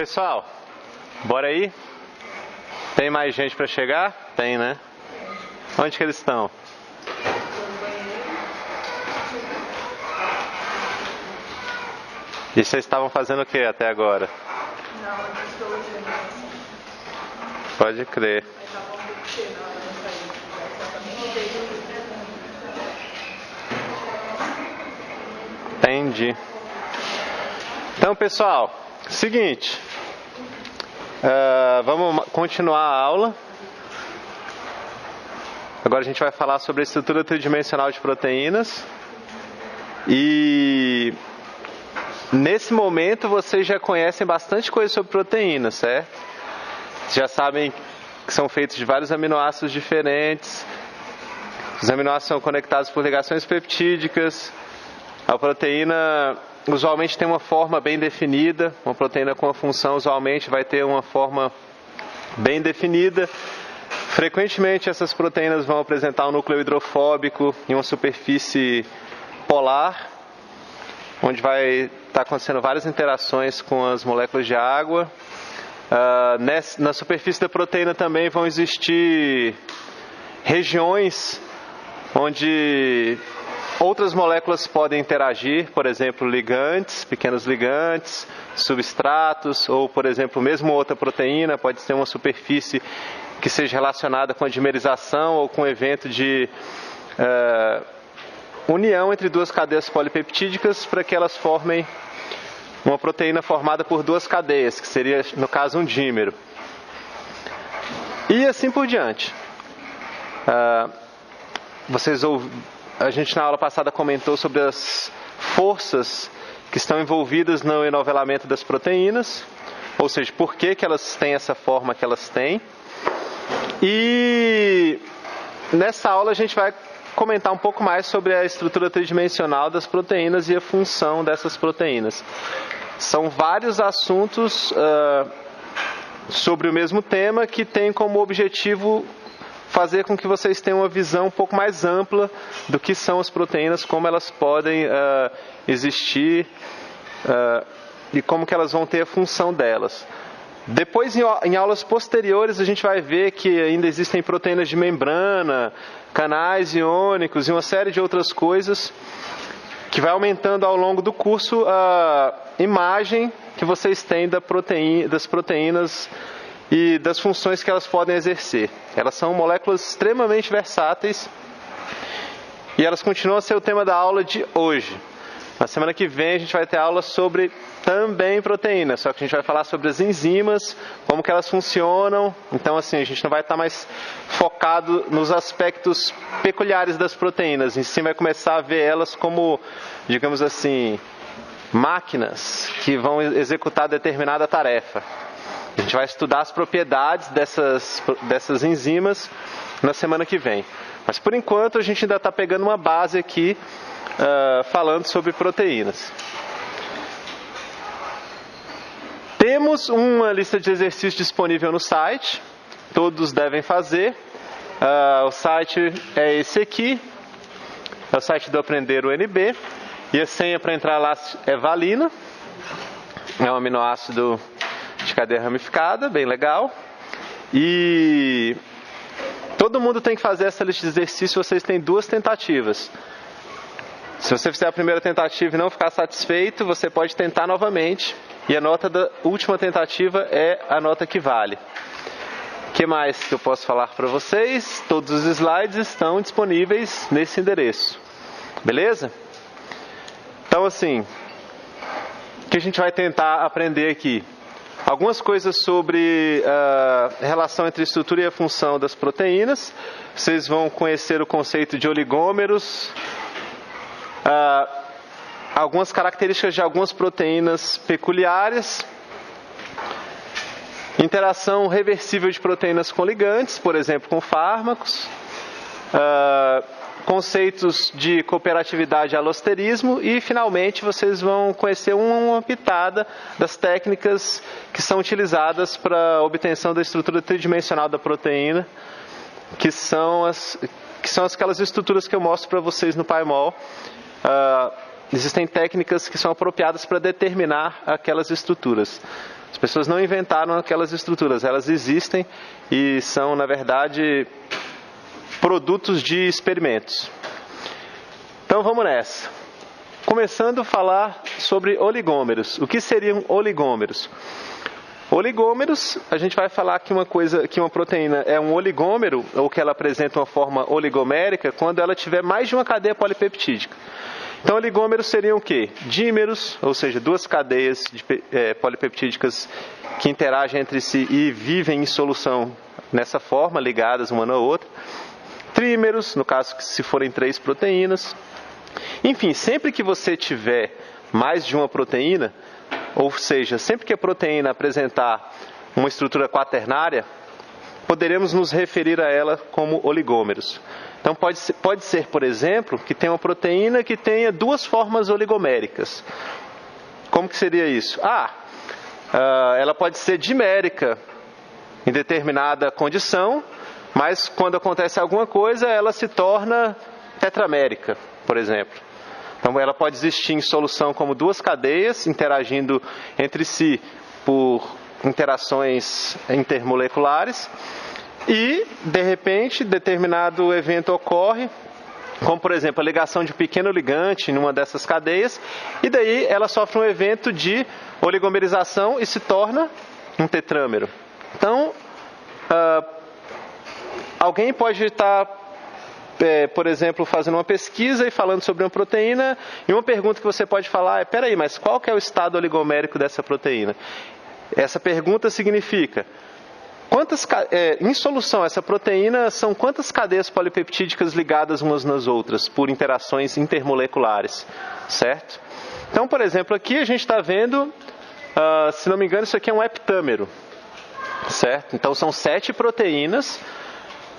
Pessoal, bora aí? Tem mais gente para chegar? Tem, né? Onde que eles estão? E vocês estavam fazendo o que até agora? Não, eu estou olhando. Pode crer. Mas tá bom porque na hora de sair, exatamente veio. Entendi. Então, pessoal, seguinte. Vamos continuar a aula. Agora a gente vai falar sobre a estrutura tridimensional de proteínas. E nesse momento vocês já conhecem bastante coisa sobre proteínas, certo? Já sabem que são feitos de vários aminoácidos diferentes. Os aminoácidos são conectados por ligações peptídicas. A proteína usualmente tem uma forma bem definida. Uma proteína com uma função usualmente vai ter uma forma bem definida. Frequentemente essas proteínas vão apresentar um núcleo hidrofóbico e uma superfície polar, onde vai estar acontecendo várias interações com as moléculas de água. Na superfície da proteína também vão existir regiões onde outras moléculas podem interagir, por exemplo, ligantes, pequenos ligantes, substratos, ou, por exemplo, mesmo outra proteína pode ter uma superfície que seja relacionada com a dimerização ou com o evento de união entre duas cadeias polipeptídicas para que elas formem uma proteína formada por duas cadeias, que seria, no caso, um dímero. E assim por diante. A gente na aula passada comentou sobre as forças que estão envolvidas no enovelamento das proteínas, ou seja, por que elas têm essa forma que elas têm. E nessa aula a gente vai comentar um pouco mais sobre a estrutura tridimensional das proteínas e a função dessas proteínas. São vários assuntos sobre o mesmo tema que tem como objetivo fazer com que vocês tenham uma visão um pouco mais ampla do que são as proteínas, como elas podem existir e como que elas vão ter a função delas. Depois, em aulas posteriores, a gente vai ver que ainda existem proteínas de membrana, canais iônicos e uma série de outras coisas que vai aumentando ao longo do curso a imagem que vocês têm das proteínas e das funções que elas podem exercer. Elas são moléculas extremamente versáteis e elas continuam a ser o tema da aula de hoje. Na semana que vem a gente vai ter aula sobre também proteínas, só que a gente vai falar sobre as enzimas, como que elas funcionam. Então, assim, a gente não vai estar mais focado nos aspectos peculiares das proteínas. Em si vai começar a ver elas como, digamos assim, máquinas que vão executar determinada tarefa. A gente vai estudar as propriedades dessas enzimas na semana que vem. Mas por enquanto a gente ainda está pegando uma base aqui falando sobre proteínas. Temos uma lista de exercícios disponível no site. Todos devem fazer. O site é esse aqui. É o site do Aprender UNB. E a senha para entrar lá é valina. É um aminoácido de cadeia ramificada, bem legal. E todo mundo tem que fazer essa lista de exercícios. Vocês têm 2 tentativas. Se você fizer a primeira tentativa e não ficar satisfeito, você pode tentar novamente. E a nota da última tentativa é a nota que vale. O que mais que eu posso falar para vocês? Todos os slides estão disponíveis nesse endereço. Beleza? Então, assim, o que a gente vai tentar aprender aqui? Algumas coisas sobre a relação entre a estrutura e a função das proteínas. Vocês vão conhecer o conceito de oligômeros, algumas características de algumas proteínas peculiares, interação reversível de proteínas com ligantes, por exemplo, com fármacos, conceitos de cooperatividade e alosterismo e, finalmente, vocês vão conhecer uma pitada das técnicas que são utilizadas para a obtenção da estrutura tridimensional da proteína, que são aquelas estruturas que eu mostro para vocês no PyMol. Existem técnicas que são apropriadas para determinar aquelas estruturas. As pessoas não inventaram aquelas estruturas, elas existem e são, na verdade, produtos de experimentos. Então vamos nessa. Começando a falar sobre oligômeros. O que seriam oligômeros? Oligômeros, a gente vai falar que uma proteína é um oligômero, ou que ela apresenta uma forma oligomérica, quando ela tiver mais de uma cadeia polipeptídica. Então, oligômeros seriam o quê? Dímeros, ou seja, duas cadeias polipeptídicas que interagem entre si e vivem em solução nessa forma, ligadas uma na outra. Trímeros, no caso, se forem 3 proteínas. Enfim, sempre que você tiver mais de uma proteína, ou seja, sempre que a proteína apresentar uma estrutura quaternária, poderemos nos referir a ela como oligômeros. Então pode ser, por exemplo, que tenha uma proteína que tenha 2 formas oligoméricas. Como que seria isso? Ela pode ser dimérica em determinada condição, mas quando acontece alguma coisa, ela se torna tetramérica, por exemplo. Então, ela pode existir em solução como 2 cadeias interagindo entre si por interações intermoleculares e, de repente, determinado evento ocorre, como, por exemplo, a ligação de um pequeno ligante em uma dessas cadeias, e daí ela sofre um evento de oligomerização e se torna um tetrâmero. Então, alguém pode estar por exemplo, fazendo uma pesquisa e falando sobre uma proteína, e uma pergunta que você pode falar é, peraí, mas qual que é o estado oligomérico dessa proteína? Essa pergunta significa, em solução, essa proteína são quantas cadeias polipeptídicas ligadas umas nas outras, por interações intermoleculares, certo? Então, por exemplo, aqui a gente está vendo, se não me engano, isso aqui é um heptâmero, certo? Então, são 7 proteínas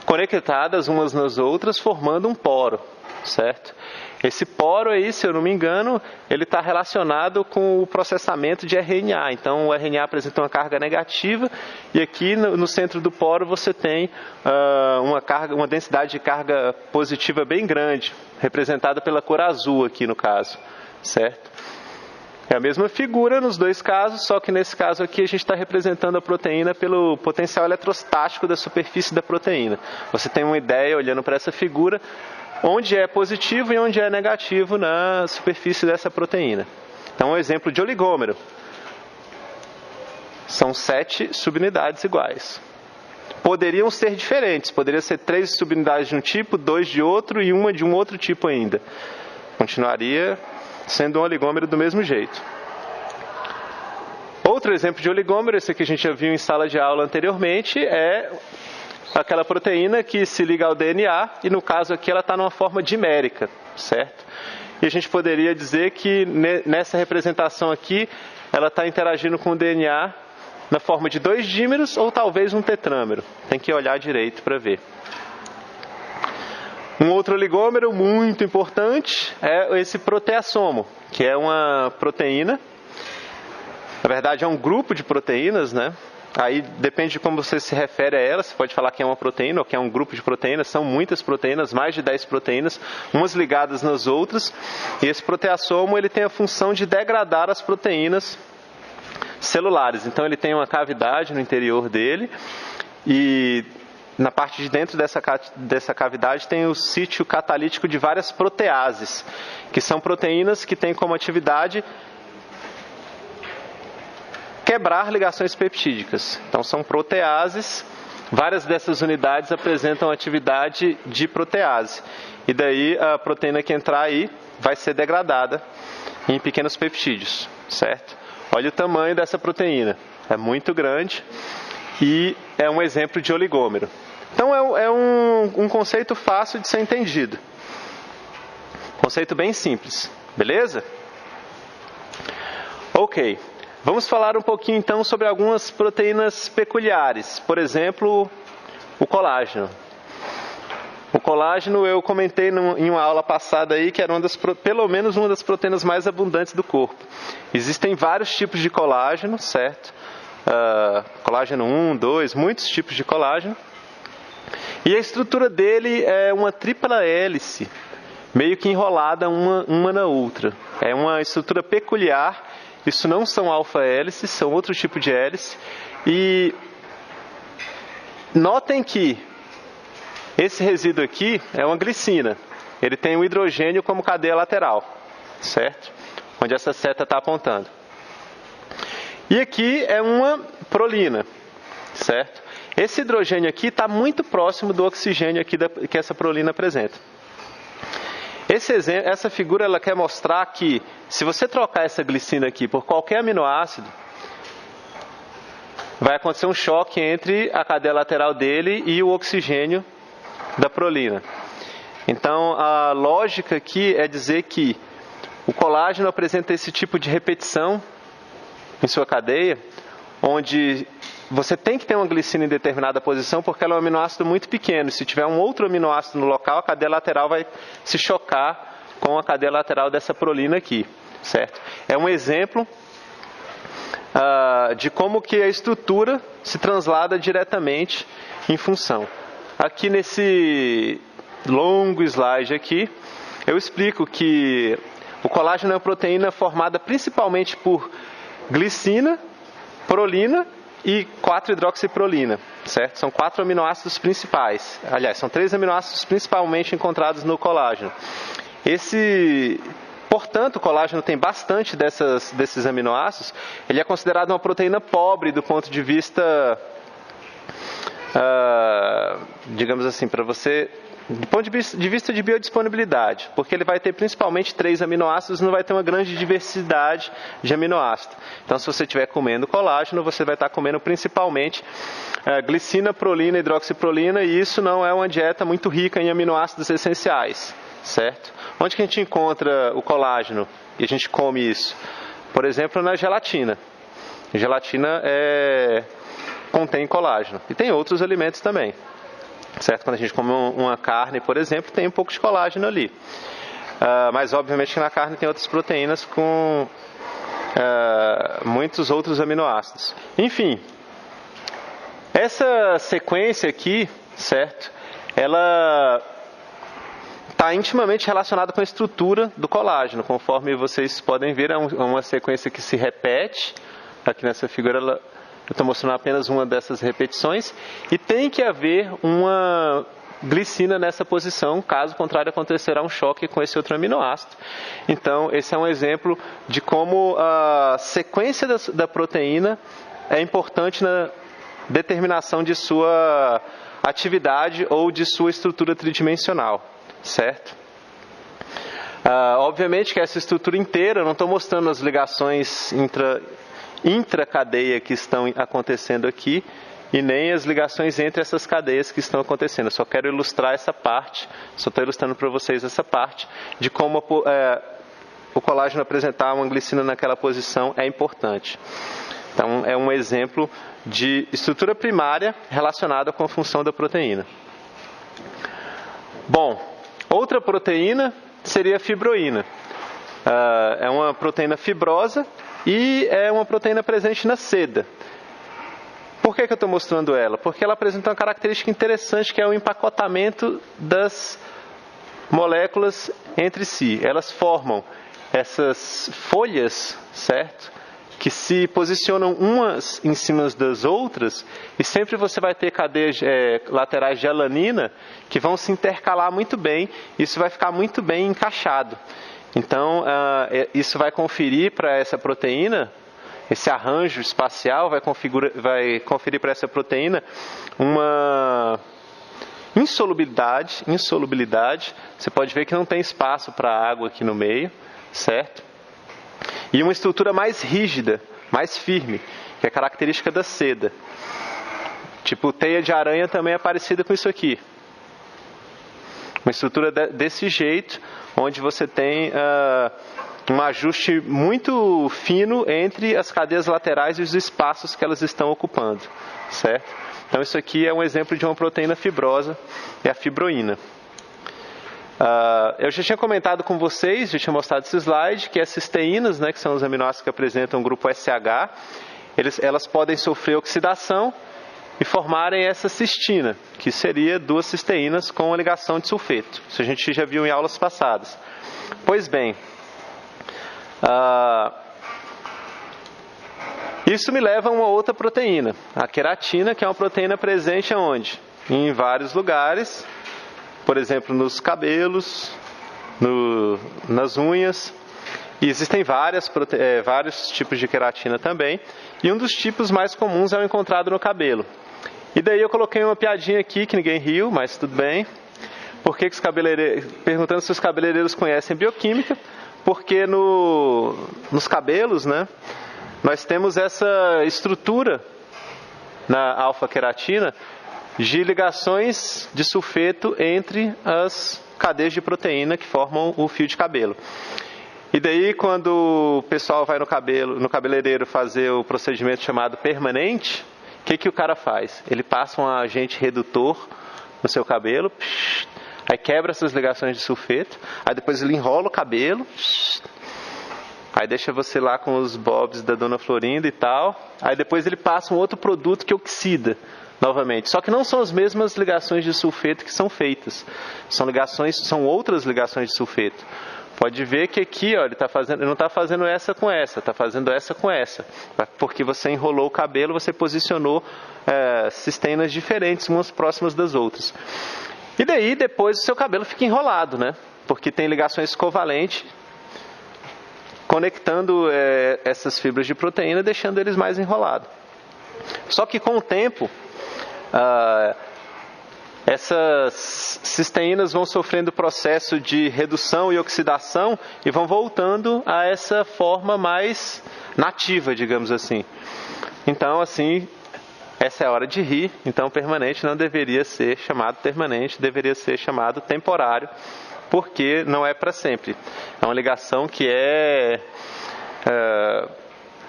conectadas umas nas outras, formando um poro, certo? Esse poro aí, se eu não me engano, ele está relacionado com o processamento de RNA. Então, o RNA apresenta uma carga negativa e aqui no centro do poro você tem uma densidade de carga positiva bem grande, representada pela cor azul aqui no caso, certo? É a mesma figura nos 2 casos, só que nesse caso aqui a gente está representando a proteína pelo potencial eletrostático da superfície da proteína. Você tem uma ideia, olhando para essa figura, onde é positivo e onde é negativo na superfície dessa proteína. Então, um exemplo de oligômero. São 7 subunidades iguais. Poderiam ser diferentes, poderiam ser 3 subunidades de um tipo, 2 de outro e uma de um outro tipo ainda. Continuaria sendo um oligômero do mesmo jeito. Outro exemplo de oligômero, esse que a gente já viu em sala de aula anteriormente, é aquela proteína que se liga ao DNA, e no caso aqui ela está numa forma dimérica, certo? E a gente poderia dizer que nessa representação aqui, ela está interagindo com o DNA na forma de 2 dímeros ou talvez um tetrâmero. Tem que olhar direito para ver. Um outro oligômero muito importante é esse proteassomo, que é uma proteína, na verdade é um grupo de proteínas, né? Aí depende de como você se refere a ela, você pode falar que é uma proteína ou que é um grupo de proteínas, são muitas proteínas, mais de 10 proteínas, umas ligadas nas outras, e esse proteassomo ele tem a função de degradar as proteínas celulares. Então ele tem uma cavidade no interior dele, e na parte de dentro dessa cavidade tem o sítio catalítico de várias proteases, que são proteínas que têm como atividade quebrar ligações peptídicas. Então são proteases, várias dessas unidades apresentam atividade de protease. E daí a proteína que entrar aí vai ser degradada em pequenos peptídeos, certo? Olha o tamanho dessa proteína, é muito grande e é um exemplo de oligômero. Então é um conceito fácil de ser entendido. Conceito bem simples, beleza? Ok, vamos falar um pouquinho então sobre algumas proteínas peculiares. Por exemplo, o colágeno. O colágeno eu comentei em uma aula passada aí que era pelo menos uma das proteínas mais abundantes do corpo. Existem vários tipos de colágeno, certo? Colágeno 1, 2, muitos tipos de colágeno. E a estrutura dele é uma tripla hélice, meio que enrolada uma na outra. É uma estrutura peculiar Isso não são alfa-hélices, são outro tipo de hélice. E notem que esse resíduo aqui é uma glicina. Ele tem o hidrogênio como cadeia lateral, certo? Onde essa seta está apontando. E aqui é uma prolina, certo? Esse hidrogênio aqui está muito próximo do oxigênio aqui que essa prolina apresenta. Essa figura ela quer mostrar que se você trocar essa glicina aqui por qualquer aminoácido, vai acontecer um choque entre a cadeia lateral dele e o oxigênio da prolina. Então, a lógica aqui é dizer que o colágeno apresenta esse tipo de repetição em sua cadeia, onde você tem que ter uma glicina em determinada posição, porque ela é um aminoácido muito pequeno. Se tiver um outro aminoácido no local, a cadeia lateral vai se chocar com a cadeia lateral dessa prolina aqui, certo? É um exemplo de como que a estrutura se translada diretamente em função. Aqui nesse longo slide aqui, eu explico que o colágeno é uma proteína formada principalmente por glicina, prolina e 4-hidroxiprolina, certo? São 4 aminoácidos principais. Aliás, são 3 aminoácidos principalmente encontrados no colágeno. Portanto, o colágeno tem bastante desses aminoácidos. Ele é considerado uma proteína pobre do ponto de vista, digamos assim, do ponto de vista de biodisponibilidade, porque ele vai ter principalmente 3 aminoácidos, não vai ter uma grande diversidade de aminoácidos. Então, se você estiver comendo colágeno, você vai estar comendo principalmente glicina, prolina, hidroxiprolina, e isso não é uma dieta muito rica em aminoácidos essenciais, certo? Onde que a gente encontra o colágeno e a gente come isso? Por exemplo, na gelatina. A gelatina contém colágeno, e tem outros alimentos também. Certo? Quando a gente come uma carne, por exemplo, tem um pouco de colágeno ali. Mas, obviamente, que na carne tem outras proteínas com muitos outros aminoácidos. Enfim, essa sequência aqui, certo? Ela está intimamente relacionada com a estrutura do colágeno. Conforme vocês podem ver, é uma sequência que se repete. Aqui nessa figura, eu estou mostrando apenas uma dessas repetições, e tem que haver uma glicina nessa posição, caso contrário acontecerá um choque com esse outro aminoácido. Então, esse é um exemplo de como a sequência da proteína é importante na determinação de sua atividade ou de sua estrutura tridimensional, certo? Obviamente que essa estrutura inteira, eu não estou mostrando as ligações intracadeia que estão acontecendo aqui, e nem as ligações entre essas cadeias que estão acontecendo. Eu só quero ilustrar essa parte, só estou ilustrando para vocês essa parte de como o colágeno apresentar uma glicina naquela posição é importante. Então, é um exemplo de estrutura primária relacionada com a função da proteína. Bom, outra proteína seria a fibroína. É uma proteína fibrosa e é uma proteína presente na seda. Por que eu estou mostrando ela? Porque ela apresenta uma característica interessante, que é o empacotamento das moléculas entre si. Elas formam essas folhas, certo? Que se posicionam umas em cima das outras, e sempre você vai ter cadeias laterais de alanina que vão se intercalar muito bem, e isso vai ficar muito bem encaixado. Então, isso vai conferir para essa proteína, esse arranjo espacial vai conferir para essa proteína uma insolubilidade. Você pode ver que não tem espaço para água aqui no meio, certo? E uma estrutura mais rígida, mais firme, que é característica da seda. Tipo, teia de aranha também é parecida com isso aqui. Uma estrutura desse jeito, onde você tem um ajuste muito fino entre as cadeias laterais e os espaços que elas estão ocupando, certo? Então, isso aqui é um exemplo de uma proteína fibrosa, é a fibroína. Eu já tinha comentado com vocês, já tinha mostrado esse slide, que as cisteínas, né, que são os aminoácidos que apresentam o grupo SH, elas podem sofrer oxidação e formarem essa cistina, que seria 2 cisteínas com uma ligação de sulfeto. Isso a gente já viu em aulas passadas. Pois bem, Isso me leva a uma outra proteína, a queratina, que é uma proteína presente aonde? Em vários lugares, por exemplo, nos cabelos, nas unhas. E existem vários tipos de queratina também. E um dos tipos mais comuns é o encontrado no cabelo. E daí eu coloquei uma piadinha aqui, que ninguém riu, mas tudo bem. Perguntando se os cabeleireiros conhecem bioquímica. Porque nos cabelos, né, nós temos essa estrutura na alfa-queratina de ligações de sulfeto entre as cadeias de proteína que formam o fio de cabelo. E daí, quando o pessoal vai no cabeleireiro fazer o procedimento chamado permanente, o que o cara faz? Ele passa um agente redutor no seu cabelo, aí quebra essas ligações de sulfeto, aí depois ele enrola o cabelo, aí deixa você lá com os bobs da Dona Florinda e tal, aí depois ele passa um outro produto que oxida novamente. Só que não são as mesmas ligações de sulfeto que são feitas, são outras ligações de sulfeto. Pode ver que aqui, ó, ele não está fazendo essa com essa, está fazendo essa com essa. Porque você enrolou o cabelo, você posicionou cisteínas diferentes, umas próximas das outras. E daí, depois, o seu cabelo fica enrolado, né? Porque tem ligações covalentes conectando essas fibras de proteína, deixando eles mais enrolados. Só que com o tempo, essas cisteínas vão sofrendo processo de redução e oxidação e vão voltando a essa forma mais nativa, digamos assim. Então, assim, essa é a hora de rir. Então, permanente não deveria ser chamado permanente, deveria ser chamado temporário, porque não é para sempre. É uma ligação que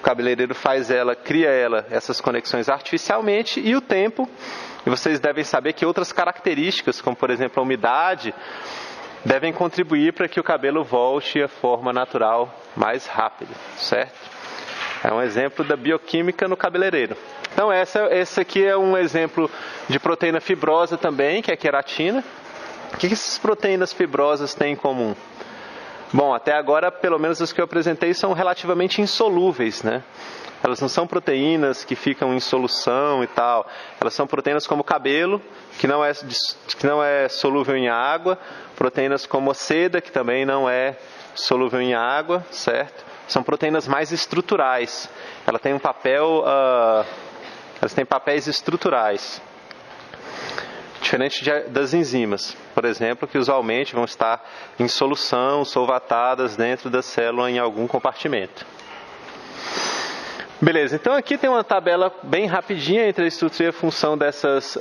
o cabeleireiro cria essas conexões artificialmente, e o tempo. E vocês devem saber que outras características, como por exemplo a umidade, devem contribuir para que o cabelo volte à forma natural mais rápido, certo? É um exemplo da bioquímica no cabeleireiro. Então esse aqui é um exemplo de proteína fibrosa também, que é a queratina. O que essas proteínas fibrosas têm em comum? Bom, até agora, pelo menos as que eu apresentei são relativamente insolúveis, né? Elas não são proteínas que ficam em solução e tal. Elas são proteínas como o cabelo, que não é solúvel em água. Proteínas como a seda, que também não é solúvel em água, certo? São proteínas mais estruturais. Elas têm papéis estruturais. Diferente das enzimas, por exemplo, que usualmente vão estar em solução, solvatadas dentro da célula em algum compartimento. Beleza, então aqui tem uma tabela bem rapidinha entre a estrutura e a função dessas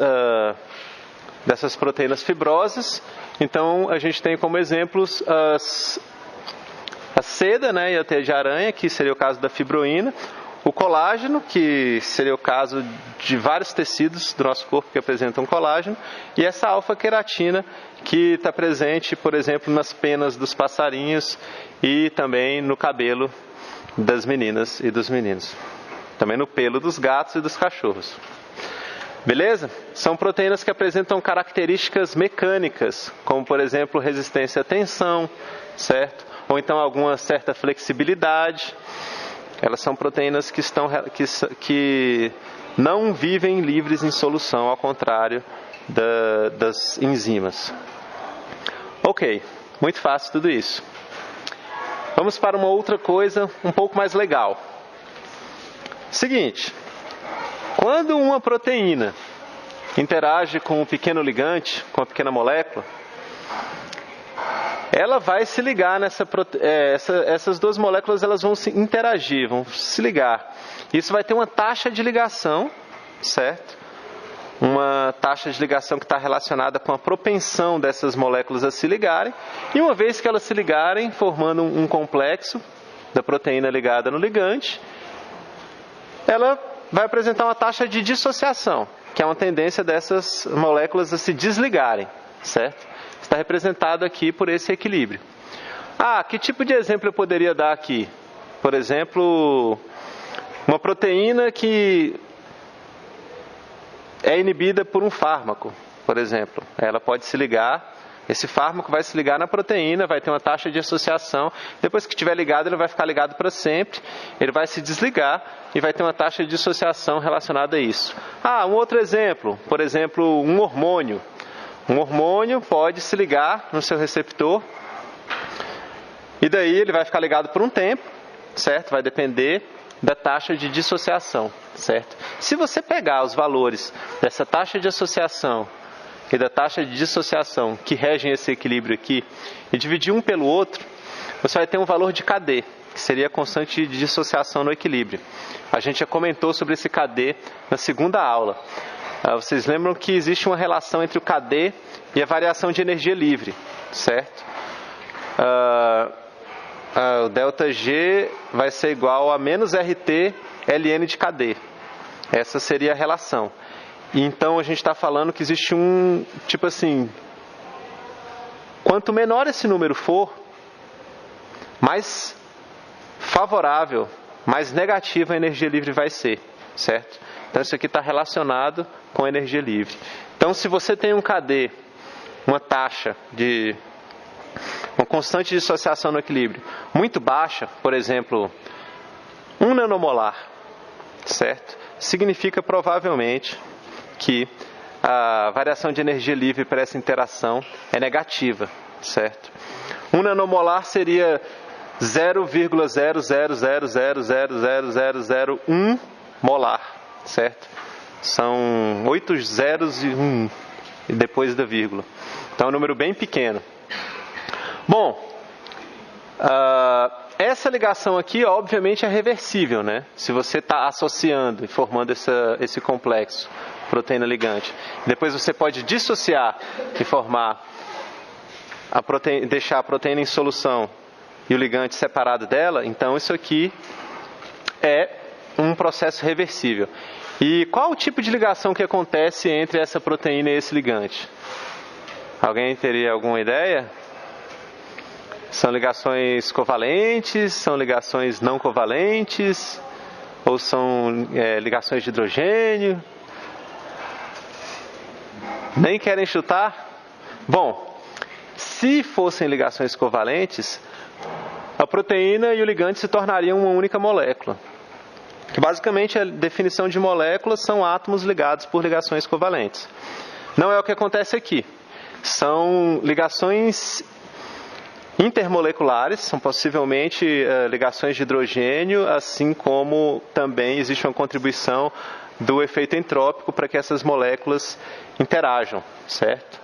proteínas fibrosas. Então a gente tem como exemplos a seda, né, e a teia de aranha, que seria o caso da fibroína. O colágeno, que seria o caso de vários tecidos do nosso corpo que apresentam colágeno. E essa alfa-queratina, que está presente, por exemplo, nas penas dos passarinhos e também no cabelo das meninas e dos meninos. Também no pelo dos gatos e dos cachorros. Beleza? São proteínas que apresentam características mecânicas, como, por exemplo, resistência à tensão, certo? Ou então alguma certa flexibilidade. Elas são proteínas que não vivem livres em solução, ao contrário das enzimas. Ok, muito fácil tudo isso. Vamos para uma outra coisa um pouco mais legal. Seguinte, quando uma proteína interage com um pequeno ligante, com uma pequena molécula, ela vai se ligar essas duas moléculas, elas vão interagir, vão se ligar. Isso vai ter uma taxa de ligação, certo? Uma taxa de ligação que está relacionada com a propensão dessas moléculas a se ligarem. E uma vez que elas se ligarem, formando um complexo da proteína ligada no ligante, ela vai apresentar uma taxa de dissociação, que é uma tendência dessas moléculas a se desligarem, certo? Está representado aqui por esse equilíbrio. Que tipo de exemplo eu poderia dar aqui? Por exemplo, uma proteína que é inibida por um fármaco, por exemplo. Ela pode se ligar, Esse fármaco vai se ligar na proteína, vai ter uma taxa de associação. Depois que estiver ligado, ele vai ficar ligado para sempre. Ele vai se desligar e vai ter uma taxa de dissociação relacionada a isso. Um outro exemplo. Por exemplo, um hormônio. Um hormônio pode se ligar no seu receptor. E daí ele vai ficar ligado por um tempo, certo? Vai depender da taxa de dissociação, certo? Se você pegar os valores dessa taxa de associação e da taxa de dissociação que regem esse equilíbrio aqui e dividir um pelo outro, você vai ter um valor de KD, que seria a constante de dissociação no equilíbrio. A gente já comentou sobre esse KD na segunda aula. Vocês lembram que existe uma relação entre o KD e a variação de energia livre, certo? O ΔG vai ser igual a menos RT ln de KD. Essa seria a relação. E então a gente está falando que existe tipo assim, quanto menor esse número for, mais favorável, mais negativa a energia livre vai ser, certo? Então isso aqui está relacionado com a energia livre. Então se você tem um KD, uma taxa de uma constante de dissociação no equilíbrio muito baixa, por exemplo, 1 nanomolar, certo? Significa provavelmente que a variação de energia livre para essa interação é negativa, certo? 1 nanomolar seria 0,000000001 molar, certo? São 8 zeros e 1 e depois da vírgula. Então é um número bem pequeno. Bom, essa ligação aqui, obviamente, é reversível, né? Se você está associando e formando esse complexo proteína ligante, depois você pode dissociar e formar deixar a proteína em solução e o ligante separado dela. Então isso aqui é um processo reversível. E qual o tipo de ligação que acontece entre essa proteína e esse ligante? Alguém teria alguma ideia? São ligações covalentes? São ligações não covalentes? Ou são ligações de hidrogênio? Nem querem chutar? Bom, se fossem ligações covalentes, a proteína e o ligante se tornariam uma única molécula. Que basicamente a definição de moléculas são átomos ligados por ligações covalentes. Não é o que acontece aqui. São ligações intermoleculares, são possivelmente ligações de hidrogênio, assim como também existe uma contribuição do efeito entrópico para que essas moléculas interajam, certo?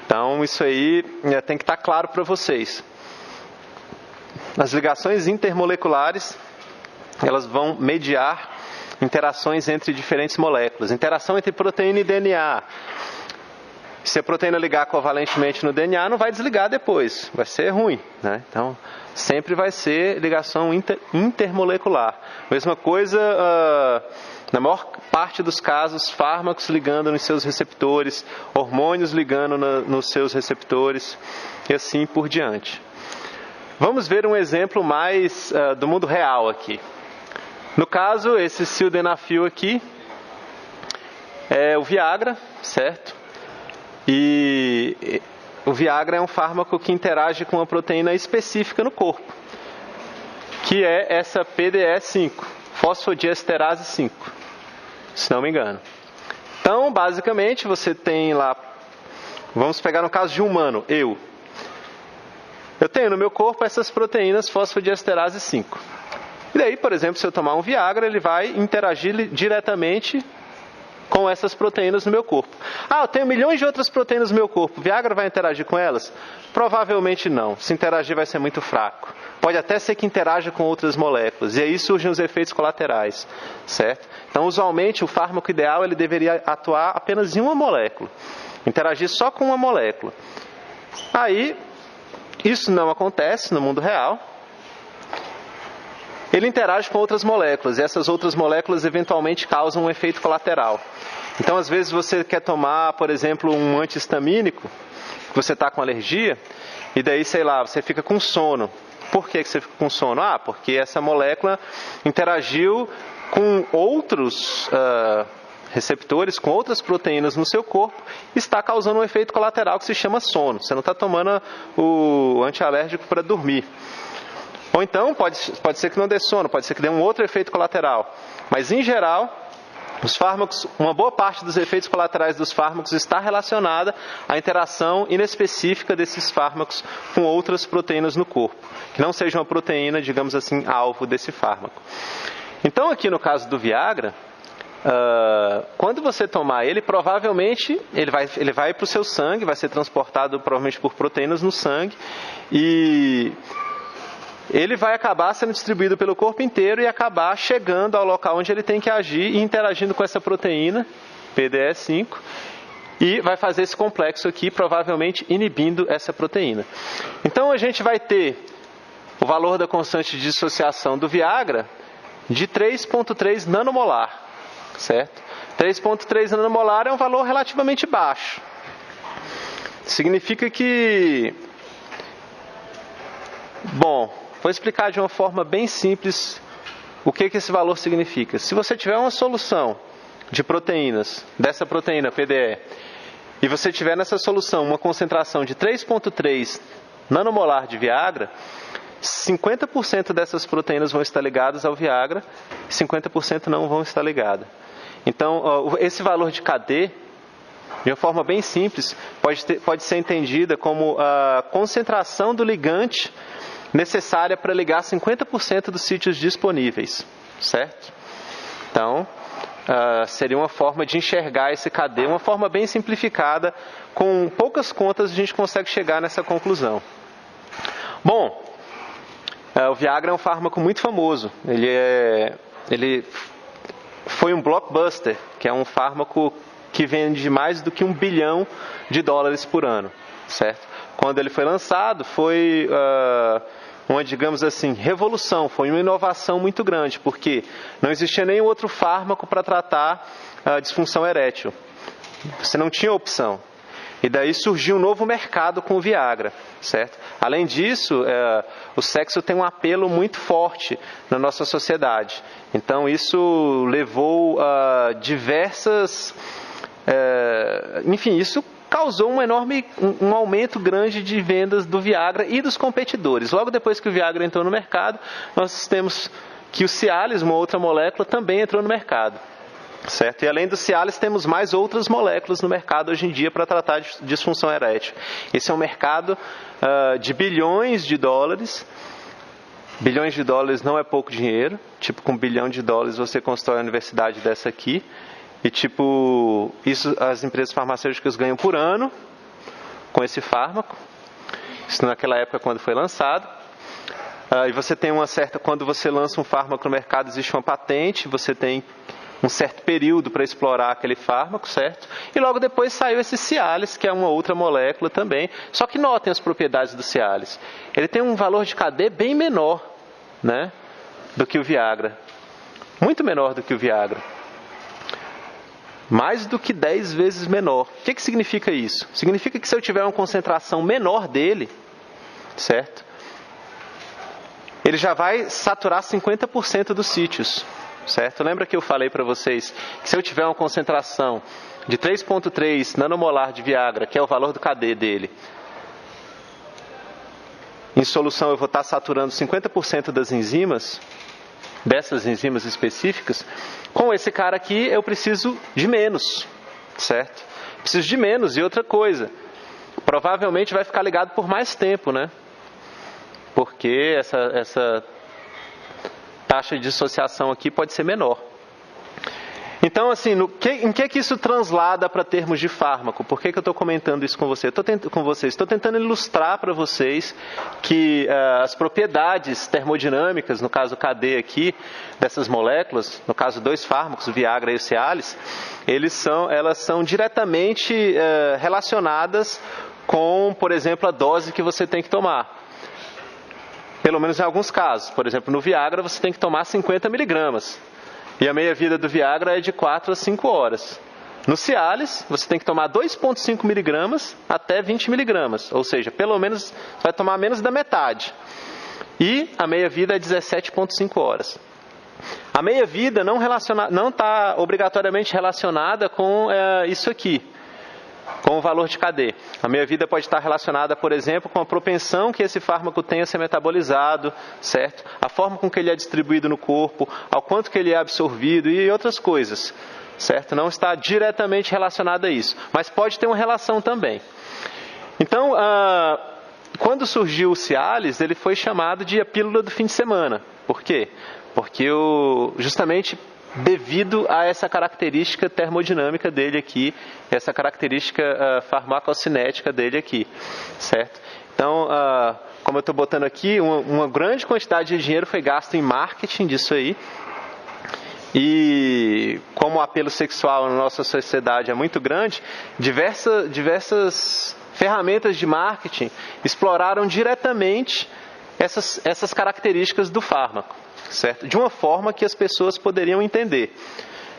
Então isso aí tem que estar claro para vocês. As ligações intermoleculares, elas vão mediar interações entre diferentes moléculas. Interação entre proteína e DNA. Se a proteína ligar covalentemente no DNA, não vai desligar depois. Vai ser ruim, né? Então, sempre vai ser ligação intermolecular. Mesma coisa, na maior parte dos casos, fármacos ligando nos seus receptores, hormônios ligando nos seus receptores, e assim por diante. Vamos ver um exemplo mais do mundo real aqui. No caso, esse sildenafil aqui é o Viagra, certo? E o Viagra é um fármaco que interage com uma proteína específica no corpo, que é essa PDE5, fosfodiesterase 5, se não me engano. Então, basicamente, você tem lá, vamos pegar no caso de um humano, eu tenho no meu corpo essas proteínas fosfodiesterase 5. E daí, por exemplo, se eu tomar um Viagra, ele vai interagir diretamente com essas proteínas no meu corpo. Eu tenho milhões de outras proteínas no meu corpo. Viagra vai interagir com elas? Provavelmente não. Se interagir vai ser muito fraco. Pode até ser que interaja com outras moléculas. E aí surgem os efeitos colaterais, certo? Então, usualmente, o fármaco ideal ele deveria atuar apenas em uma molécula. Interagir só com uma molécula. Aí, isso não acontece no mundo real. Ele interage com outras moléculas, e essas outras moléculas eventualmente causam um efeito colateral. Então, às vezes, você quer tomar, por exemplo, um anti-histamínico, você está com alergia, e daí, sei lá, você fica com sono. Por que você fica com sono? Porque essa molécula interagiu com outros receptores com outras proteínas no seu corpo, está causando um efeito colateral que se chama sono. Você não está tomando o antialérgico para dormir. Ou então, pode ser que não dê sono, pode ser que dê um outro efeito colateral. Mas, em geral, os fármacos, uma boa parte dos efeitos colaterais dos fármacos está relacionada à interação inespecífica desses fármacos com outras proteínas no corpo, que não seja uma proteína, digamos assim, alvo desse fármaco. Então, aqui no caso do Viagra, quando você tomar ele, provavelmente ele vai para o seu sangue, vai ser transportado provavelmente por proteínas no sangue, e ele vai acabar sendo distribuído pelo corpo inteiro e acabar chegando ao local onde ele tem que agir e interagindo com essa proteína, PDE5, e vai fazer esse complexo aqui, provavelmente inibindo essa proteína. Então a gente vai ter o valor da constante de dissociação do Viagra de 3,3 nanomolar, certo? 3,3 nanomolar é um valor relativamente baixo. Significa que... Bom, vou explicar de uma forma bem simples o que esse valor significa. Se você tiver uma solução de proteínas, dessa proteína PDE, e você tiver nessa solução uma concentração de 3,3 nanomolar de Viagra, 50% dessas proteínas vão estar ligadas ao Viagra, 50% não vão estar ligadas. Então, esse valor de KD, de uma forma bem simples, pode ser entendida como a concentração do ligante necessária para ligar 50% dos sítios disponíveis, certo? Então, seria uma forma de enxergar esse KD, uma forma bem simplificada, com poucas contas a gente consegue chegar nessa conclusão. Bom, o Viagra é um fármaco muito famoso, ele foi um blockbuster, que é um fármaco que vende mais do que $1 bilhão por ano, certo? Quando ele foi lançado, foi uma, digamos assim, revolução, foi uma inovação muito grande, porque não existia nenhum outro fármaco para tratar a disfunção erétil. Você não tinha opção. E daí surgiu um novo mercado com o Viagra, certo? Além disso, o sexo tem um apelo muito forte na nossa sociedade. Então, isso levou a diversas... enfim, isso causou um aumento grande de vendas do Viagra e dos competidores. Logo depois que o Viagra entrou no mercado, nós temos que o Cialis, uma outra molécula, também entrou no mercado. Certo? E além do Cialis, temos mais outras moléculas no mercado hoje em dia para tratar de disfunção erétil. Esse é um mercado de bilhões de dólares. Bilhões de dólares não é pouco dinheiro. Tipo, com $1 bilhão você constrói uma universidade dessa aqui. E tipo, isso as empresas farmacêuticas ganham por ano com esse fármaco. Isso naquela época quando foi lançado. E você tem uma certa... Quando você lança um fármaco no mercado, existe uma patente, você tem um certo período para explorar aquele fármaco, certo? E logo depois saiu esse Cialis, que é uma outra molécula também. Só que notem as propriedades do Cialis. Ele tem um valor de KD bem menor, né, do que o Viagra. Muito menor do que o Viagra. Mais do que 10 vezes menor. O que significa isso? Significa que se eu tiver uma concentração menor dele, certo? Ele já vai saturar 50% dos sítios. Certo? Lembra que eu falei para vocês que se eu tiver uma concentração de 3,3 nanomolar de Viagra, que é o valor do KD dele, em solução eu vou estar saturando 50% das enzimas, dessas enzimas específicas. Com esse cara aqui eu preciso de menos, certo? Preciso de menos. E outra coisa, provavelmente vai ficar ligado por mais tempo, né? Porque essa taxa de dissociação aqui pode ser menor. Então, assim, em que isso translada para termos de fármaco? Por que eu estou comentando isso com vocês? Estou tentando ilustrar para vocês que as propriedades termodinâmicas, no caso o KD aqui, dessas moléculas, no caso 2 fármacos, o Viagra e o Cialis, elas são diretamente relacionadas com, por exemplo, a dose que você tem que tomar. Pelo menos em alguns casos. Por exemplo, no Viagra você tem que tomar 50 miligramas. E a meia-vida do Viagra é de 4 a 5 horas. No Cialis, você tem que tomar 2,5 miligramas até 20 miligramas. Ou seja, pelo menos você vai tomar menos da metade. E a meia-vida é 17,5 horas. A meia-vida não está obrigatoriamente relacionada com isso aqui, com o valor de KD. A meia-vida pode estar relacionada, por exemplo, com a propensão que esse fármaco tem a ser metabolizado, certo? A forma com que ele é distribuído no corpo, ao quanto que ele é absorvido e outras coisas, certo? Não está diretamente relacionado a isso, mas pode ter uma relação também. Então, quando surgiu o Cialis, ele foi chamado de a pílula do fim de semana. Por quê? Porque justamente devido a essa característica termodinâmica dele aqui, essa característica farmacocinética dele aqui, certo? Então, como eu estou botando aqui, uma grande quantidade de dinheiro foi gasto em marketing disso aí. E como o apelo sexual na nossa sociedade é muito grande, diversas ferramentas de marketing exploraram diretamente essas características do fármaco, certo? De uma forma que as pessoas poderiam entender.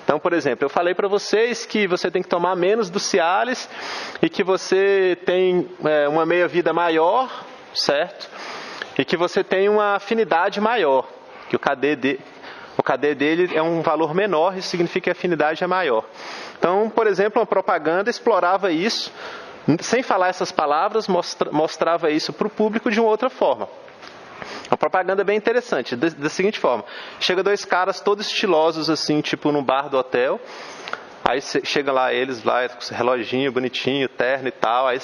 Então, por exemplo, eu falei para vocês que você tem que tomar menos do Cialis e que você tem uma meia-vida maior, certo? E que você tem uma afinidade maior, que o KD dele é um valor menor, isso significa que a afinidade é maior. Então, por exemplo, uma propaganda explorava isso, sem falar essas palavras, mostrava isso para o público de uma outra forma. A propaganda é bem interessante, da seguinte forma: chega dois caras todos estilosos, assim, tipo num bar do hotel. Aí chega lá eles, lá, com reloginho bonitinho, terno e tal. Aí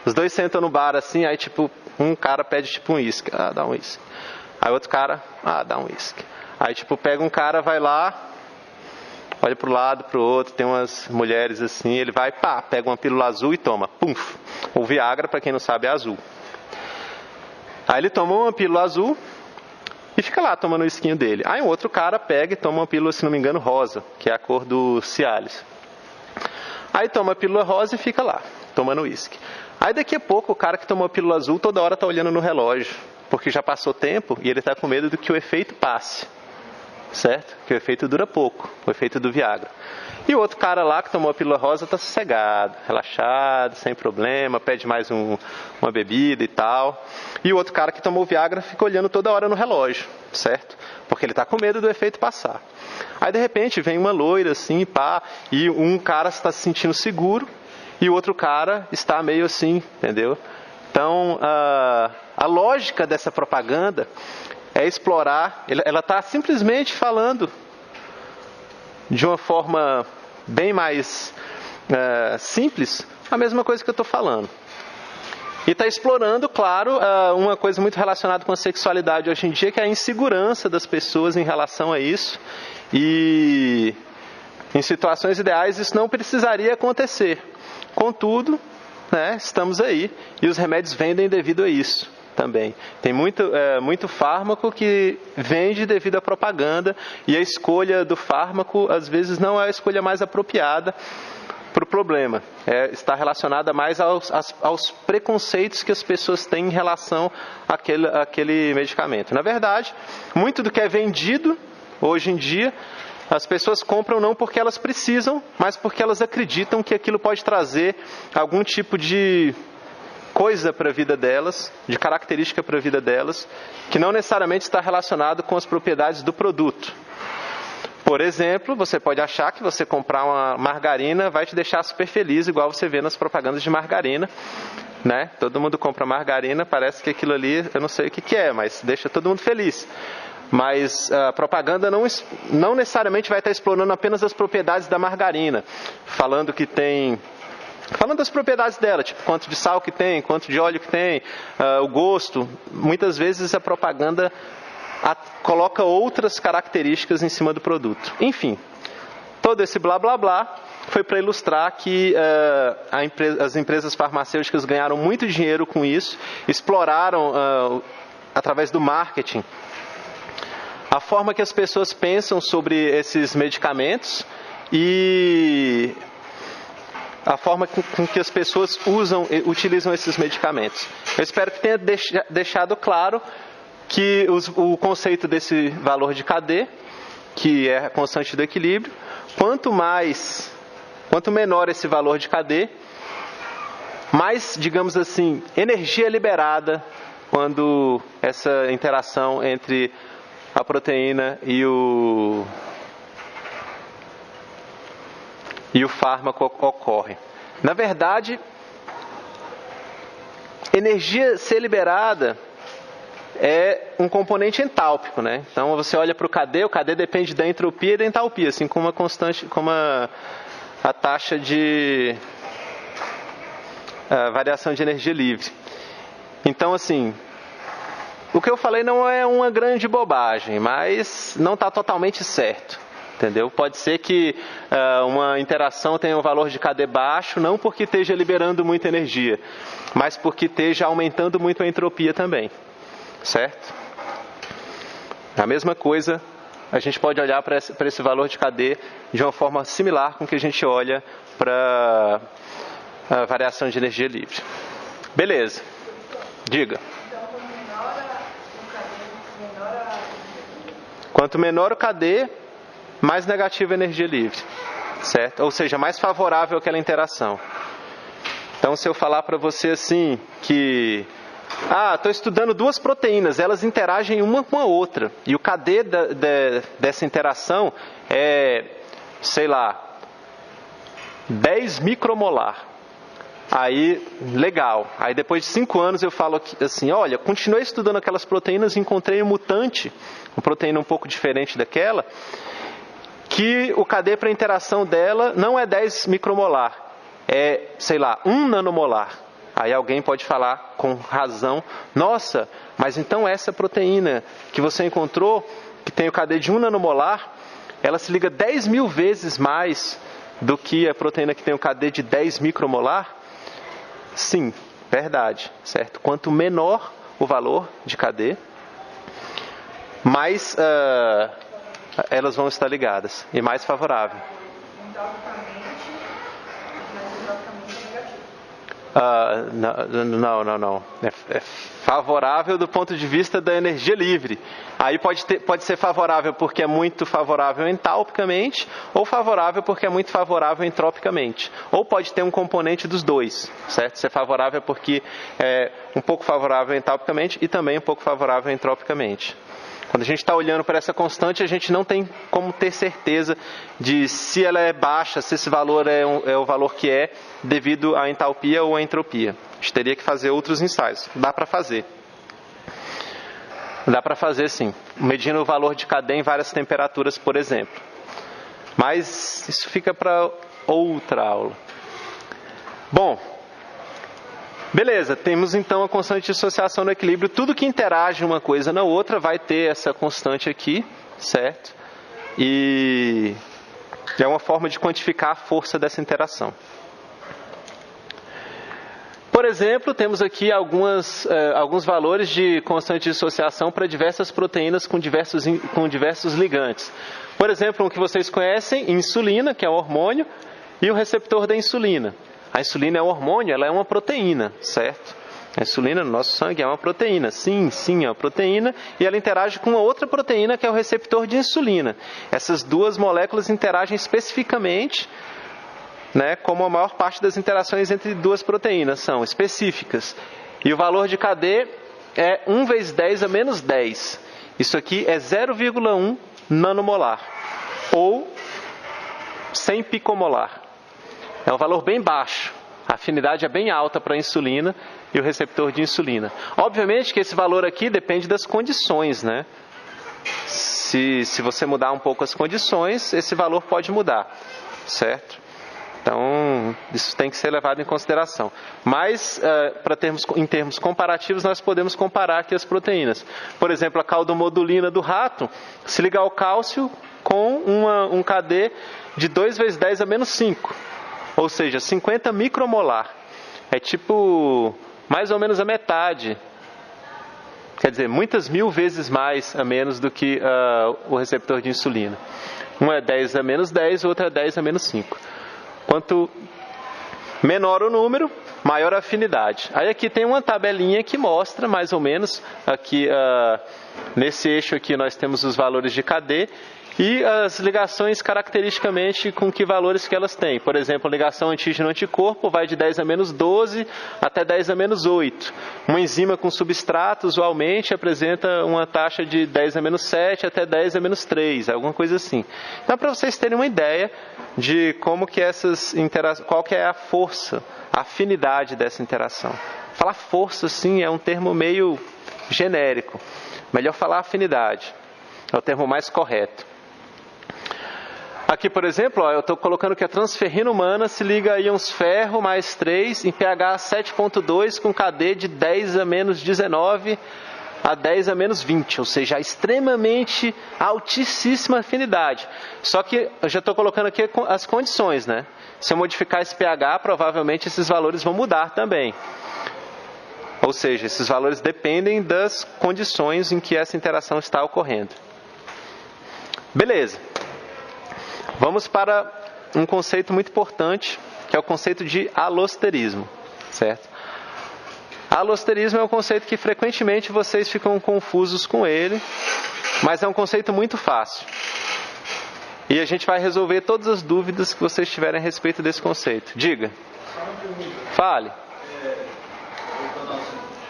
os dois sentam no bar assim, aí tipo, um cara pede tipo um uísque. Dá um uísque. Aí outro cara, dá um uísque. Aí tipo, pega um cara, vai lá, olha pro lado, pro outro, tem umas mulheres assim, ele vai, pega uma pílula azul e toma. Pum! O Viagra, para quem não sabe, é azul. Aí ele toma uma pílula azul e fica lá tomando o esquinho dele. Aí um outro cara pega e toma uma pílula, se não me engano, rosa, que é a cor do Cialis. Aí toma a pílula rosa e fica lá, tomando uísque. Aí daqui a pouco o cara que tomou a pílula azul toda hora está olhando no relógio, porque já passou tempo e ele está com medo de que o efeito passe, certo? Que o efeito dura pouco, o efeito do Viagra. E o outro cara lá que tomou a pílula rosa está sossegado, relaxado, sem problema, pede mais uma bebida e tal. E o outro cara que tomou o Viagra fica olhando toda hora no relógio, certo? Porque ele está com medo do efeito passar. Aí de repente vem uma loira assim, e um cara está se sentindo seguro e o outro cara está meio assim, entendeu? Então, a lógica dessa propaganda é explorar, ela está simplesmente falando de uma forma bem mais simples, a mesma coisa que eu estou falando. E está explorando, claro, uma coisa muito relacionada com a sexualidade hoje em dia, que é a insegurança das pessoas em relação a isso. E em situações ideais isso não precisaria acontecer. Contudo, estamos aí e os remédios vendem devido a isso também. Tem muito fármaco que vende devido à propaganda, e a escolha do fármaco às vezes não é a escolha mais apropriada para o problema. Está relacionada mais aos preconceitos que as pessoas têm em relação àquele medicamento. Na verdade, muito do que é vendido hoje em dia, as pessoas compram não porque elas precisam, mas porque elas acreditam que aquilo pode trazer algum tipo de coisa para a vida delas, de característica para a vida delas, que não necessariamente está relacionado com as propriedades do produto. Por exemplo, você pode achar que você comprar uma margarina vai te deixar super feliz, igual você vê nas propagandas de margarina, né? Todo mundo compra margarina, parece que aquilo ali, eu não sei o que é, mas deixa todo mundo feliz. Mas a propaganda não necessariamente vai estar explorando apenas as propriedades da margarina, falando das propriedades dela, tipo quanto de sal que tem, quanto de óleo que tem, o gosto. Muitas vezes a propaganda coloca outras características em cima do produto. Enfim, todo esse blá blá blá foi para ilustrar que as empresas farmacêuticas ganharam muito dinheiro com isso, exploraram através do marketing a forma que as pessoas pensam sobre esses medicamentos e a forma com que as pessoas utilizam esses medicamentos. Eu espero que tenha deixado claro que o conceito desse valor de KD, que é a constante do equilíbrio, quanto menor esse valor de KD, mais, digamos assim, energia é liberada quando essa interação entre a proteína e o fármaco ocorre. Na verdade, energia ser liberada é um componente entálpico, né? Então você olha para o KD depende da entropia e da entalpia, assim como a constante, como a taxa de variação de energia livre. Então, assim, o que eu falei não é uma grande bobagem, mas não está totalmente certo, entendeu? Pode ser que uma interação tenha um valor de KD baixo, não porque esteja liberando muita energia, mas porque esteja aumentando muito a entropia também, certo? A mesma coisa, a gente pode olhar para esse valor de KD de uma forma similar com que a gente olha para a variação de energia livre. Beleza. Diga. Quanto menor o KD, mais negativa a energia livre, certo? Ou seja, mais favorável àquela interação. Então, se eu falar para você assim que estou estudando duas proteínas, elas interagem uma com a outra, e o KD dessa interação é, sei lá, 10 micromolar. Aí, legal. Aí depois de 5 anos eu falo assim, olha, continuei estudando aquelas proteínas e encontrei um mutante, uma proteína um pouco diferente daquela, que o KD para interação dela não é 10 micromolar, é, sei lá, 1 nanomolar. Aí alguém pode falar com razão, nossa, mas então essa proteína que você encontrou, que tem o KD de 1 nanomolar, ela se liga 10 mil vezes mais do que a proteína que tem o KD de 10 micromolar? Sim, verdade, certo? Quanto menor o valor de KD, mais elas vão estar ligadas e mais favorável. Não. É favorável do ponto de vista da energia livre. Aí pode ser favorável porque é muito favorável entálpicamente, ou favorável porque é muito favorável entropicamente. Ou pode ter um componente dos dois, certo? Ser favorável porque é um pouco favorável entálpicamente e também um pouco favorável entropicamente. Quando a gente está olhando para essa constante, a gente não tem como ter certeza de se ela é baixa, se esse valor é o valor que é devido à entalpia ou à entropia. A gente teria que fazer outros ensaios. Dá para fazer. Dá para fazer sim, medindo o valor de KD em várias temperaturas, por exemplo. Mas isso fica para outra aula. Bom, beleza, temos então a constante de dissociação no equilíbrio. Tudo que interage uma coisa na outra vai ter essa constante aqui, certo? E é uma forma de quantificar a força dessa interação. Por exemplo, temos aqui alguns valores de constante de dissociação para diversas proteínas com diversos ligantes. Por exemplo, um que vocês conhecem, insulina, que é o hormônio, e o receptor da insulina. A insulina é um hormônio, ela é uma proteína, certo? A insulina no nosso sangue é uma proteína. Sim, é uma proteína. E ela interage com uma outra proteína que é o receptor de insulina. Essas duas moléculas interagem especificamente, né, como a maior parte das interações entre duas proteínas são específicas. E o valor de KD é 1 vezes 10 a menos 10. Isso aqui é 0,1 nanomolar. Ou 100 picomolar. É um valor bem baixo. A afinidade é bem alta para a insulina e o receptor de insulina. Obviamente que esse valor aqui depende das condições, né? Se você mudar um pouco as condições, esse valor pode mudar, certo? Então, isso tem que ser levado em consideração. Mas, em termos comparativos, nós podemos comparar aqui as proteínas. Por exemplo, a caldomodulina do rato, se ligar ao cálcio com um KD de 2 vezes 10 a menos 5. Ou seja, 50 micromolar. É tipo, mais ou menos a metade. Quer dizer, muitas mil vezes mais a menos do que o receptor de insulina. Um é 10 a menos 10, o outro é 10 a menos 5. Quanto menor o número, maior a afinidade. Aí aqui tem uma tabelinha que mostra mais ou menos, aqui nesse eixo aqui nós temos os valores de KD, e as ligações caracteristicamente com que valores que elas têm. Por exemplo, a ligação antígeno-anticorpo vai de 10 a menos 12 até 10 a menos 8. Uma enzima com substrato usualmente apresenta uma taxa de 10 a menos 7 até 10 a menos 3, alguma coisa assim. Então, para vocês terem uma ideia de como que essas interações, qual que é a força, a afinidade dessa interação. Falar força, sim, é um termo meio genérico. Melhor falar afinidade. É o termo mais correto. Aqui, por exemplo, eu estou colocando que a transferrina humana se liga a íons ferro mais 3 em pH 7.2 com KD de 10 a menos 19 a 10 a menos 20, ou seja, extremamente altíssima afinidade. Só que eu já estou colocando aqui as condições, né? Se eu modificar esse pH, provavelmente esses valores vão mudar também. Ou seja, esses valores dependem das condições em que essa interação está ocorrendo. Beleza. Vamos para um conceito muito importante, que é o conceito de alosterismo, certo? Alosterismo é um conceito que frequentemente vocês ficam confusos com ele, mas é um conceito muito fácil. E a gente vai resolver todas as dúvidas que vocês tiverem a respeito desse conceito. Diga. Fale.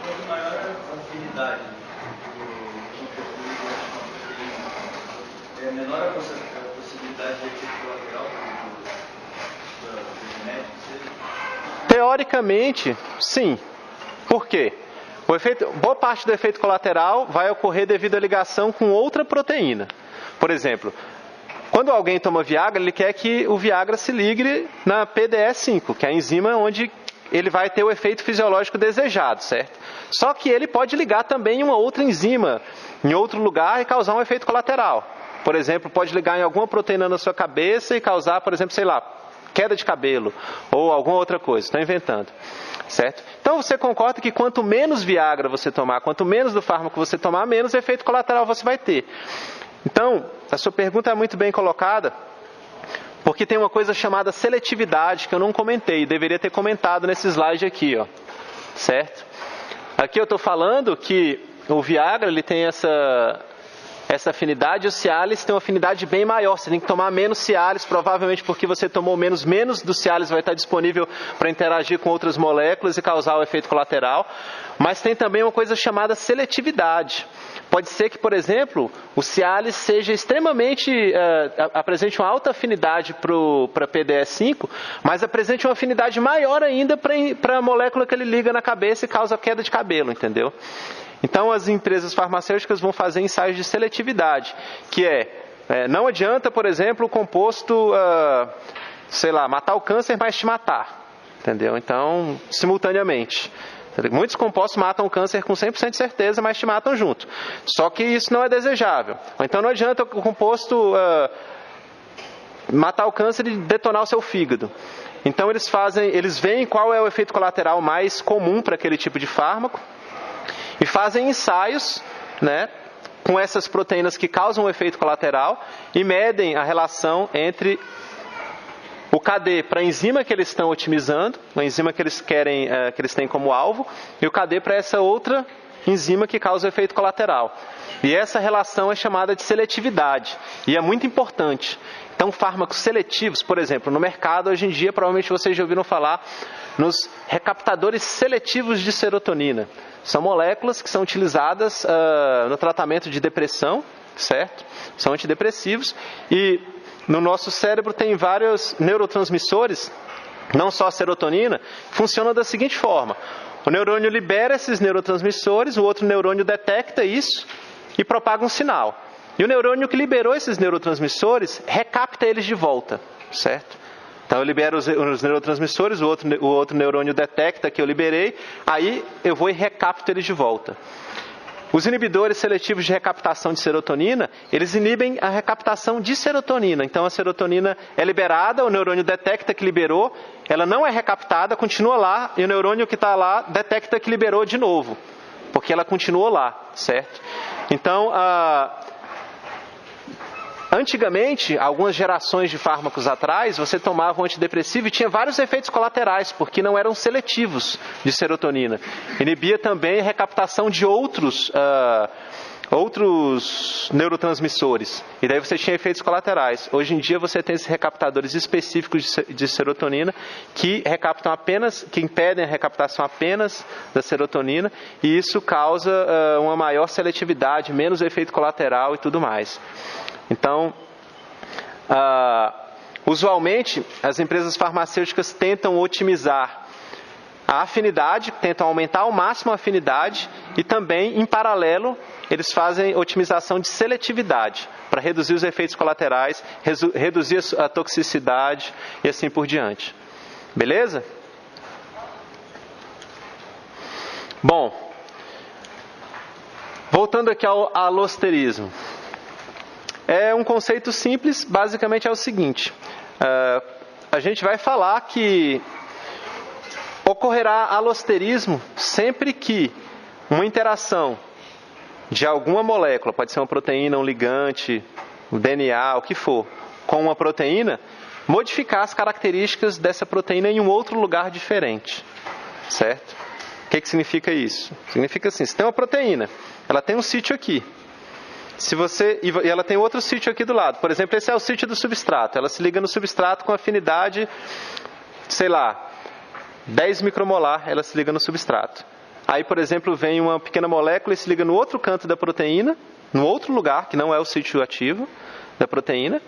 Quanto maior a afinidade do menor a possibilidade de efeito colateral do genético seja? Teoricamente, sim. Por quê? Boa parte do efeito colateral vai ocorrer devido à ligação com outra proteína. Por exemplo, quando alguém toma Viagra, ele quer que o Viagra se ligue na PDE5, que é a enzima onde ele vai ter o efeito fisiológico desejado, certo? Só que ele pode ligar também em uma outra enzima, em outro lugar, e causar um efeito colateral. Por exemplo, pode ligar em alguma proteína na sua cabeça e causar, por exemplo, sei lá, queda de cabelo, ou alguma outra coisa. Estou inventando, certo? Então você concorda que quanto menos Viagra você tomar, quanto menos do fármaco você tomar, menos efeito colateral você vai ter. Então, a sua pergunta é muito bem colocada, porque tem uma coisa chamada seletividade que eu não comentei, deveria ter comentado nesse slide aqui, ó, certo? Aqui eu estou falando que o Viagra ele tem essa afinidade, e o Cialis tem uma afinidade bem maior. Você tem que tomar menos Cialis, provavelmente porque você tomou menos do Cialis vai estar disponível para interagir com outras moléculas e causar o efeito colateral. Mas tem também uma coisa chamada seletividade. Pode ser que, por exemplo, o Cialis seja extremamente, apresente uma alta afinidade para PDE5, mas apresente uma afinidade maior ainda para a molécula que ele liga na cabeça e causa queda de cabelo, entendeu? Então, as empresas farmacêuticas vão fazer ensaios de seletividade, que não adianta, por exemplo, o composto, matar o câncer, mas te matar, entendeu? Então, simultaneamente. Muitos compostos matam o câncer com 100% de certeza, mas te matam junto. Só que isso não é desejável. Então, não adianta o composto matar o câncer e detonar o seu fígado. Então, eles veem qual é o efeito colateral mais comum para aquele tipo de fármaco, e fazem ensaios, né, com essas proteínas que causam o efeito colateral e medem a relação entre o KD para a enzima que eles estão otimizando, a enzima que eles querem, que eles têm como alvo, e o KD para essa outra enzima que causa o efeito colateral. E essa relação é chamada de seletividade, e é muito importante. Então, fármacos seletivos, por exemplo, no mercado hoje em dia, provavelmente vocês já ouviram falar nos recaptadores seletivos de serotonina. São moléculas que são utilizadas no tratamento de depressão, certo? São antidepressivos e no nosso cérebro tem vários neurotransmissores, não só a serotonina, funcionam da seguinte forma. O neurônio libera esses neurotransmissores, o outro neurônio detecta isso e propaga um sinal. E o neurônio que liberou esses neurotransmissores recapta eles de volta, certo? Então eu libero os neurotransmissores, o outro neurônio detecta que eu liberei, aí eu vou e recapto eles de volta. Os inibidores seletivos de recaptação de serotonina, eles inibem a recaptação de serotonina. Então a serotonina é liberada, o neurônio detecta que liberou, ela não é recaptada, continua lá, e o neurônio que está lá detecta que liberou de novo, porque ela continuou lá, certo? Então, antigamente, algumas gerações de fármacos atrás, você tomava um antidepressivo e tinha vários efeitos colaterais, porque não eram seletivos de serotonina. Inibia também a recaptação de outros outros neurotransmissores. E daí você tinha efeitos colaterais. Hoje em dia você tem esses recaptadores específicos de serotonina que recaptam apenas, que impedem a recaptação apenas da serotonina, e isso causa uma maior seletividade, menos efeito colateral e tudo mais. Então, usualmente as empresas farmacêuticas tentam otimizar a afinidade, tentam aumentar ao máximo a afinidade, e também, em paralelo, eles fazem otimização de seletividade para reduzir os efeitos colaterais, reduzir a toxicidade e assim por diante. Beleza? Bom, voltando aqui ao alosterismo. É um conceito simples, basicamente é o seguinte. A gente vai falar que ocorrerá alosterismo sempre que uma interação de alguma molécula, pode ser uma proteína, um ligante, um DNA, o que for, com uma proteína, modificar as características dessa proteína em um outro lugar diferente. Certo? O que significa isso? Significa assim, se tem uma proteína, ela tem um sítio aqui. E ela tem outro sítio aqui do lado. Por exemplo, esse é o sítio do substrato. Ela se liga no substrato com afinidade, sei lá, 10 micromolar, ela se liga no substrato. Aí, por exemplo, vem uma pequena molécula e se liga no outro canto da proteína, no outro lugar, que não é o sítio ativo da proteína,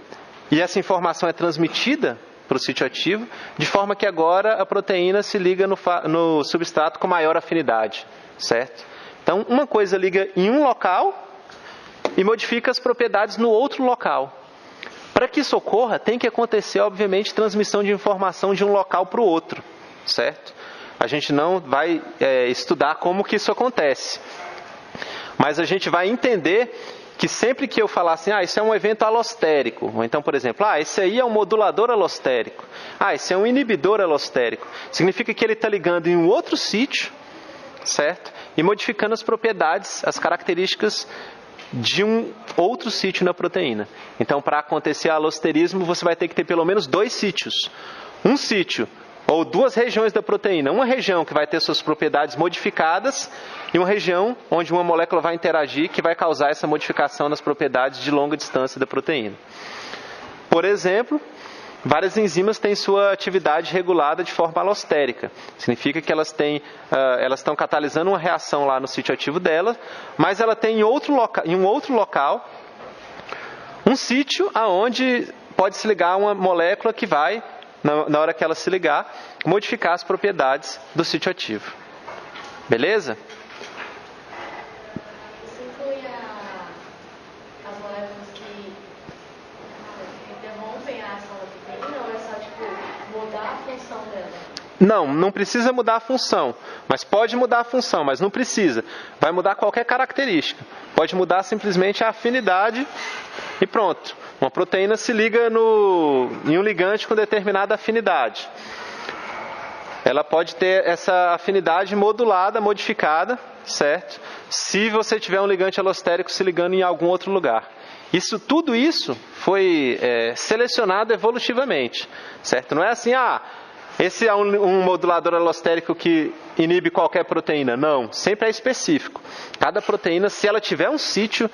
e essa informação é transmitida para o sítio ativo, de forma que agora a proteína se liga no substrato com maior afinidade, certo? Então, uma coisa liga em um local e modifica as propriedades no outro local. Para que isso ocorra, tem que acontecer, obviamente, transmissão de informação de um local para o outro, certo? A gente não vai estudar como que isso acontece, mas a gente vai entender que sempre que eu falar assim, isso é um evento alostérico, ou então, por exemplo, esse aí é um modulador alostérico, esse é um inibidor alostérico, significa que ele está ligando em um outro sítio, certo? E modificando as propriedades, as características de um outro sítio na proteína. Então, para acontecer alosterismo, você vai ter que ter pelo menos 2 sítios. Um sítio ou 2 regiões da proteína. Uma região que vai ter suas propriedades modificadas e uma região onde uma molécula vai interagir que vai causar essa modificação nas propriedades de longa distância da proteína. Por exemplo, várias enzimas têm sua atividade regulada de forma alostérica. Significa que elas estão catalisando uma reação lá no sítio ativo dela, mas ela tem em um outro local um sítio aonde pode se ligar uma molécula que vai, na hora que ela se ligar, modificar as propriedades do sítio ativo. Beleza? Isso inclui as moléculas que interrompem a ação da proteína, ou é só, mudar a função dela? Não precisa mudar a função, mas pode mudar a função, mas não precisa. Vai mudar qualquer característica. Pode mudar simplesmente a afinidade e pronto. Uma proteína se liga em um ligante com determinada afinidade. Ela pode ter essa afinidade modulada, modificada, certo? Se você tiver um ligante alostérico se ligando em algum outro lugar. Tudo isso foi selecionado evolutivamente, certo? Não é assim, esse é um modulador alostérico que inibe qualquer proteína. Não, sempre é específico. Cada proteína, se ela tiver um sítio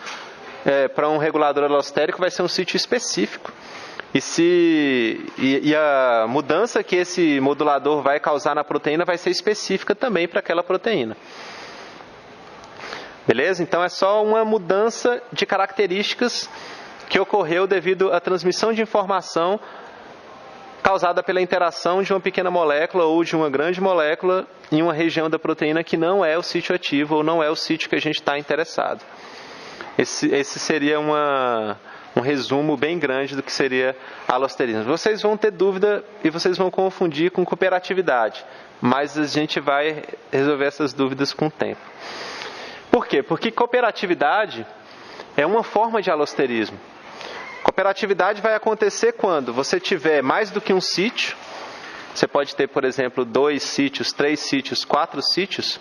para um regulador alostérico, vai ser um sítio específico. E a mudança que esse modulador vai causar na proteína vai ser específica também para aquela proteína. Beleza? Então é só uma mudança de características que ocorreu devido à transmissão de informação causada pela interação de uma pequena molécula ou de uma grande molécula em uma região da proteína que não é o sítio ativo ou não é o sítio que a gente está interessado. Esse seria um resumo bem grande do que seria alosterismo. Vocês vão ter dúvida e vocês vão confundir com cooperatividade, mas a gente vai resolver essas dúvidas com o tempo. Por quê? Porque cooperatividade é uma forma de alosterismo. Cooperatividade vai acontecer quando você tiver mais do que um sítio. Você pode ter, por exemplo, 2 sítios, 3 sítios, 4 sítios.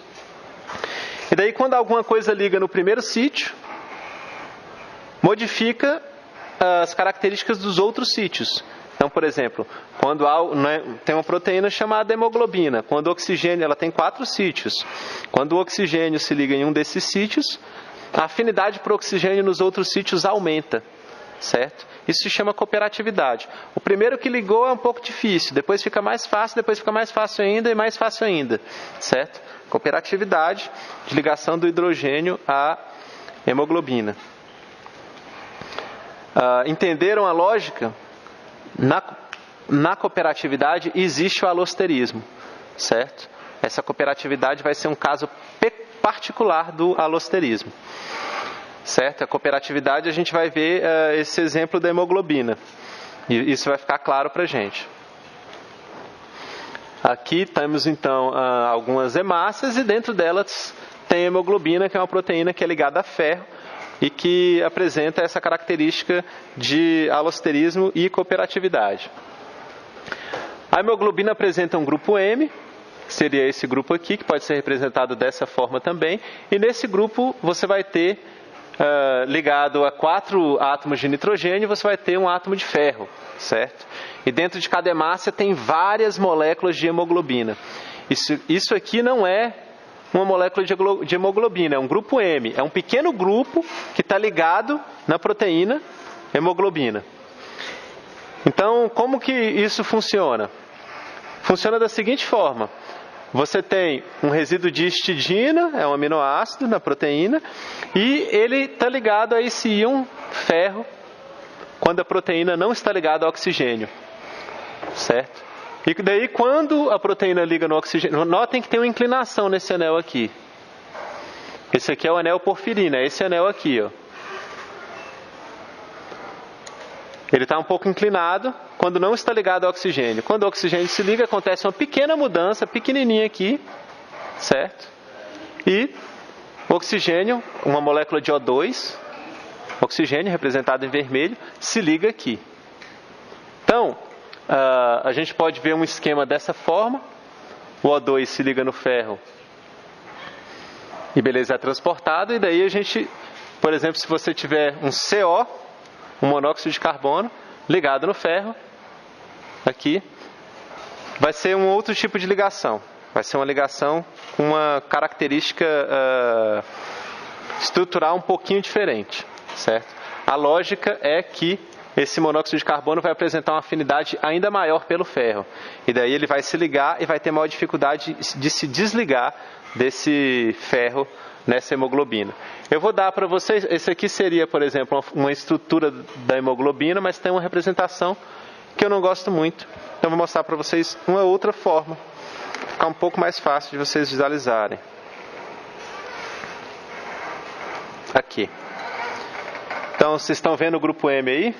E daí, quando alguma coisa liga no primeiro sítio, modifica as características dos outros sítios. Então, por exemplo, quando tem uma proteína chamada hemoglobina, quando o oxigênio, ela tem 4 sítios. Quando o oxigênio se liga em um desses sítios, a afinidade para o oxigênio nos outros sítios aumenta, certo? Isso se chama cooperatividade. O primeiro que ligou é um pouco difícil, depois fica mais fácil, depois fica mais fácil ainda e mais fácil ainda, certo? Cooperatividade de ligação do hidrogênio à hemoglobina. Entenderam a lógica? Na cooperatividade existe o alosterismo, certo? Essa cooperatividade vai ser um caso particular do alosterismo, certo? A cooperatividade a gente vai ver esse exemplo da hemoglobina, e isso vai ficar claro para a gente. Aqui temos então algumas hemácias e dentro delas tem a hemoglobina, que é uma proteína que é ligada a ferro e que apresenta essa característica de alosterismo e cooperatividade. A hemoglobina apresenta um grupo M, que seria esse grupo aqui, que pode ser representado dessa forma também, e nesse grupo você vai ter, ligado a 4 átomos de nitrogênio, você vai ter um átomo de ferro, certo? E dentro de cada hemácia tem várias moléculas de hemoglobina. Isso aqui não é uma molécula de hemoglobina, é um grupo M, é um pequeno grupo que está ligado na proteína hemoglobina. Então, como que isso funciona? Funciona da seguinte forma: você tem um resíduo de histidina, é um aminoácido na proteína, e ele está ligado a esse íon ferro quando a proteína não está ligada ao oxigênio, certo? E daí, quando a proteína liga no oxigênio, notem que tem uma inclinação nesse anel aqui. Esse aqui é o anel porfirina, é esse anel aqui, ó. Ele está um pouco inclinado quando não está ligado ao oxigênio. Quando o oxigênio se liga, acontece uma pequena mudança, pequenininha aqui, certo? E o oxigênio, uma molécula de O2, oxigênio representado em vermelho, se liga aqui. Então, a gente pode ver um esquema dessa forma. O O2 se liga no ferro e beleza, é transportado. E daí a gente, por exemplo, se você tiver um CO, um monóxido de carbono, ligado no ferro, aqui, vai ser um outro tipo de ligação. Vai ser uma ligação com uma característica estrutural um pouquinho diferente, certo? A lógica é que esse monóxido de carbono vai apresentar uma afinidade ainda maior pelo ferro. E daí ele vai se ligar e vai ter maior dificuldade de se desligar desse ferro nessa hemoglobina. Eu vou dar para vocês, esse aqui seria, por exemplo, uma estrutura da hemoglobina, mas tem uma representação que eu não gosto muito. Então vou mostrar para vocês uma outra forma, para ficar um pouco mais fácil de vocês visualizarem. Aqui. Então vocês estão vendo o grupo M aí?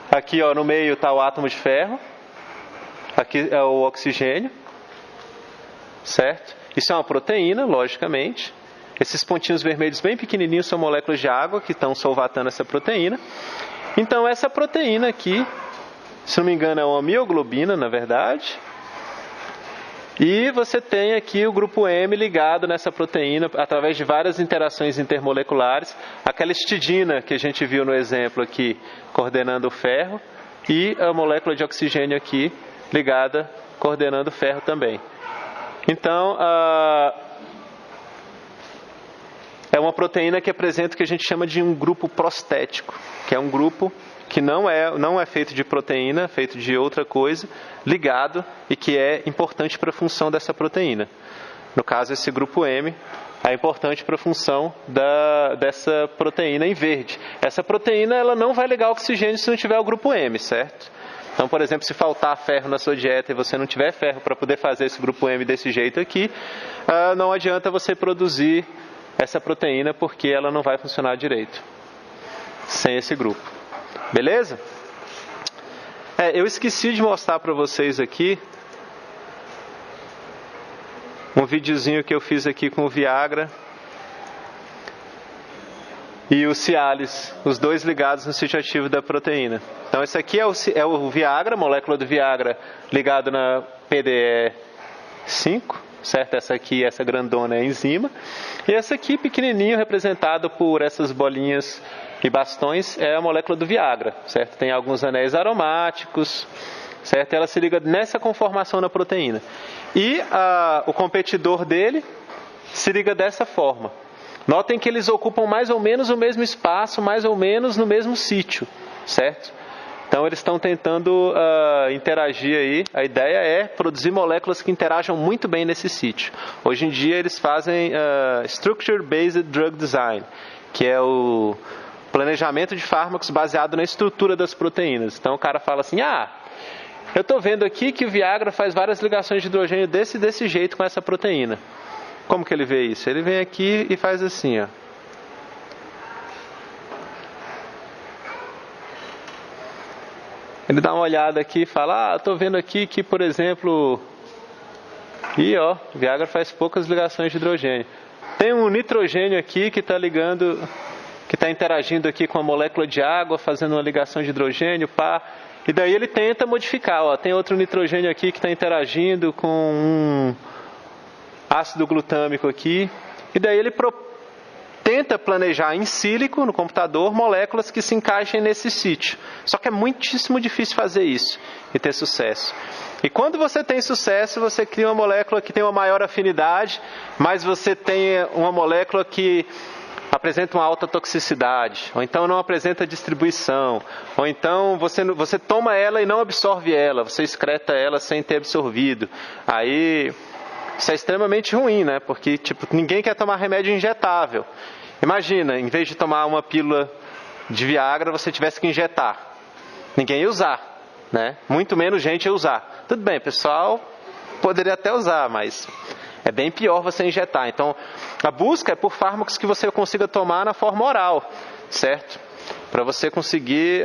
Aqui, ó, no meio está o átomo de ferro. Aqui é o oxigênio, certo? Isso é uma proteína, logicamente. Esses pontinhos vermelhos bem pequenininhos são moléculas de água que estão solvatando essa proteína. Então, essa proteína aqui, se não me engano, é uma mioglobina, na verdade. E você tem aqui o grupo M ligado nessa proteína através de várias interações intermoleculares. Aquela histidina que a gente viu no exemplo aqui, coordenando o ferro. E a molécula de oxigênio aqui, ligada, coordenando o ferro também. Então, é uma proteína que apresenta o que a gente chama de um grupo prostético, que é um grupo que não é feito de proteína, feito de outra coisa, ligado e que é importante para a função dessa proteína. No caso, esse grupo M é importante para a função dessa proteína em verde. Essa proteína ela não vai ligar oxigênio se não tiver o grupo M, certo? Então, por exemplo, se faltar ferro na sua dieta e você não tiver ferro para poder fazer esse grupo M desse jeito aqui, não adianta você produzir essa proteína porque ela não vai funcionar direito sem esse grupo. Beleza? Eu esqueci de mostrar para vocês aqui um videozinho que eu fiz aqui com o Viagra e o Cialis, os dois ligados no sítio ativo da proteína. Então esse aqui é o Viagra, molécula do Viagra ligado na PDE5, certo? Essa aqui, essa grandona é a enzima. E essa aqui, pequenininho, representado por essas bolinhas e bastões, é a molécula do Viagra, certo? Tem alguns anéis aromáticos, certo? Ela se liga nessa conformação na proteína. E o competidor dele se liga dessa forma. Notem que eles ocupam mais ou menos o mesmo espaço, mais ou menos no mesmo sítio, certo? Então eles estão tentando interagir aí. A ideia é produzir moléculas que interajam muito bem nesse sítio. Hoje em dia eles fazem Structure Based Drug Design, que é o planejamento de fármacos baseado na estrutura das proteínas. Então o cara fala assim, eu estou vendo aqui que o Viagra faz várias ligações de hidrogênio desse jeito com essa proteína. Como que ele vê isso? Ele vem aqui e faz assim, ó. Ele dá uma olhada aqui e fala, estou vendo aqui que, por exemplo, Viagra faz poucas ligações de hidrogênio. Tem um nitrogênio aqui que está ligando, que está interagindo aqui com a molécula de água, fazendo uma ligação de hidrogênio, e daí ele tenta modificar, tem outro nitrogênio aqui que está interagindo com um ácido glutâmico aqui, e daí ele tenta planejar em sílico, no computador, moléculas que se encaixem nesse sítio. Só que é muitíssimo difícil fazer isso e ter sucesso. E quando você tem sucesso, você cria uma molécula que tem uma maior afinidade, mas você tem uma molécula que apresenta uma alta toxicidade, ou então não apresenta distribuição, ou então você toma ela e não absorve ela, você excreta ela sem ter absorvido. Aí isso é extremamente ruim, né? Porque ninguém quer tomar remédio injetável. Imagina, em vez de tomar uma pílula de Viagra, você tivesse que injetar. Ninguém ia usar, né? Muito menos gente ia usar. Tudo bem, pessoal poderia até usar, mas é bem pior você injetar. Então, a busca é por fármacos que você consiga tomar na forma oral, certo? Para você conseguir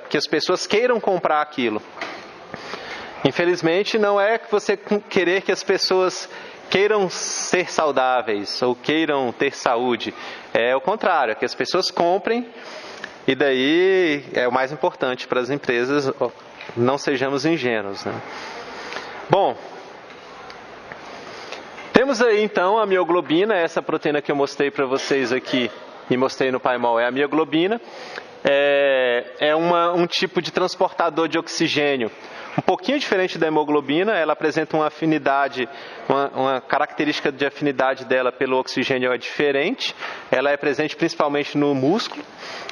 que as pessoas queiram comprar aquilo. Infelizmente, não é que você querer que as pessoas queiram ser saudáveis ou queiram ter saúde. É o contrário, é que as pessoas comprem, e daí é o mais importante para as empresas, não sejamos ingênuos, né? Bom, temos aí então a mioglobina, essa proteína que eu mostrei para vocês aqui e mostrei no painel, é a mioglobina. É um tipo de transportador de oxigênio um pouquinho diferente da hemoglobina. Ela apresenta uma afinidade, uma característica de afinidade dela pelo oxigênio é diferente. Ela é presente principalmente no músculo,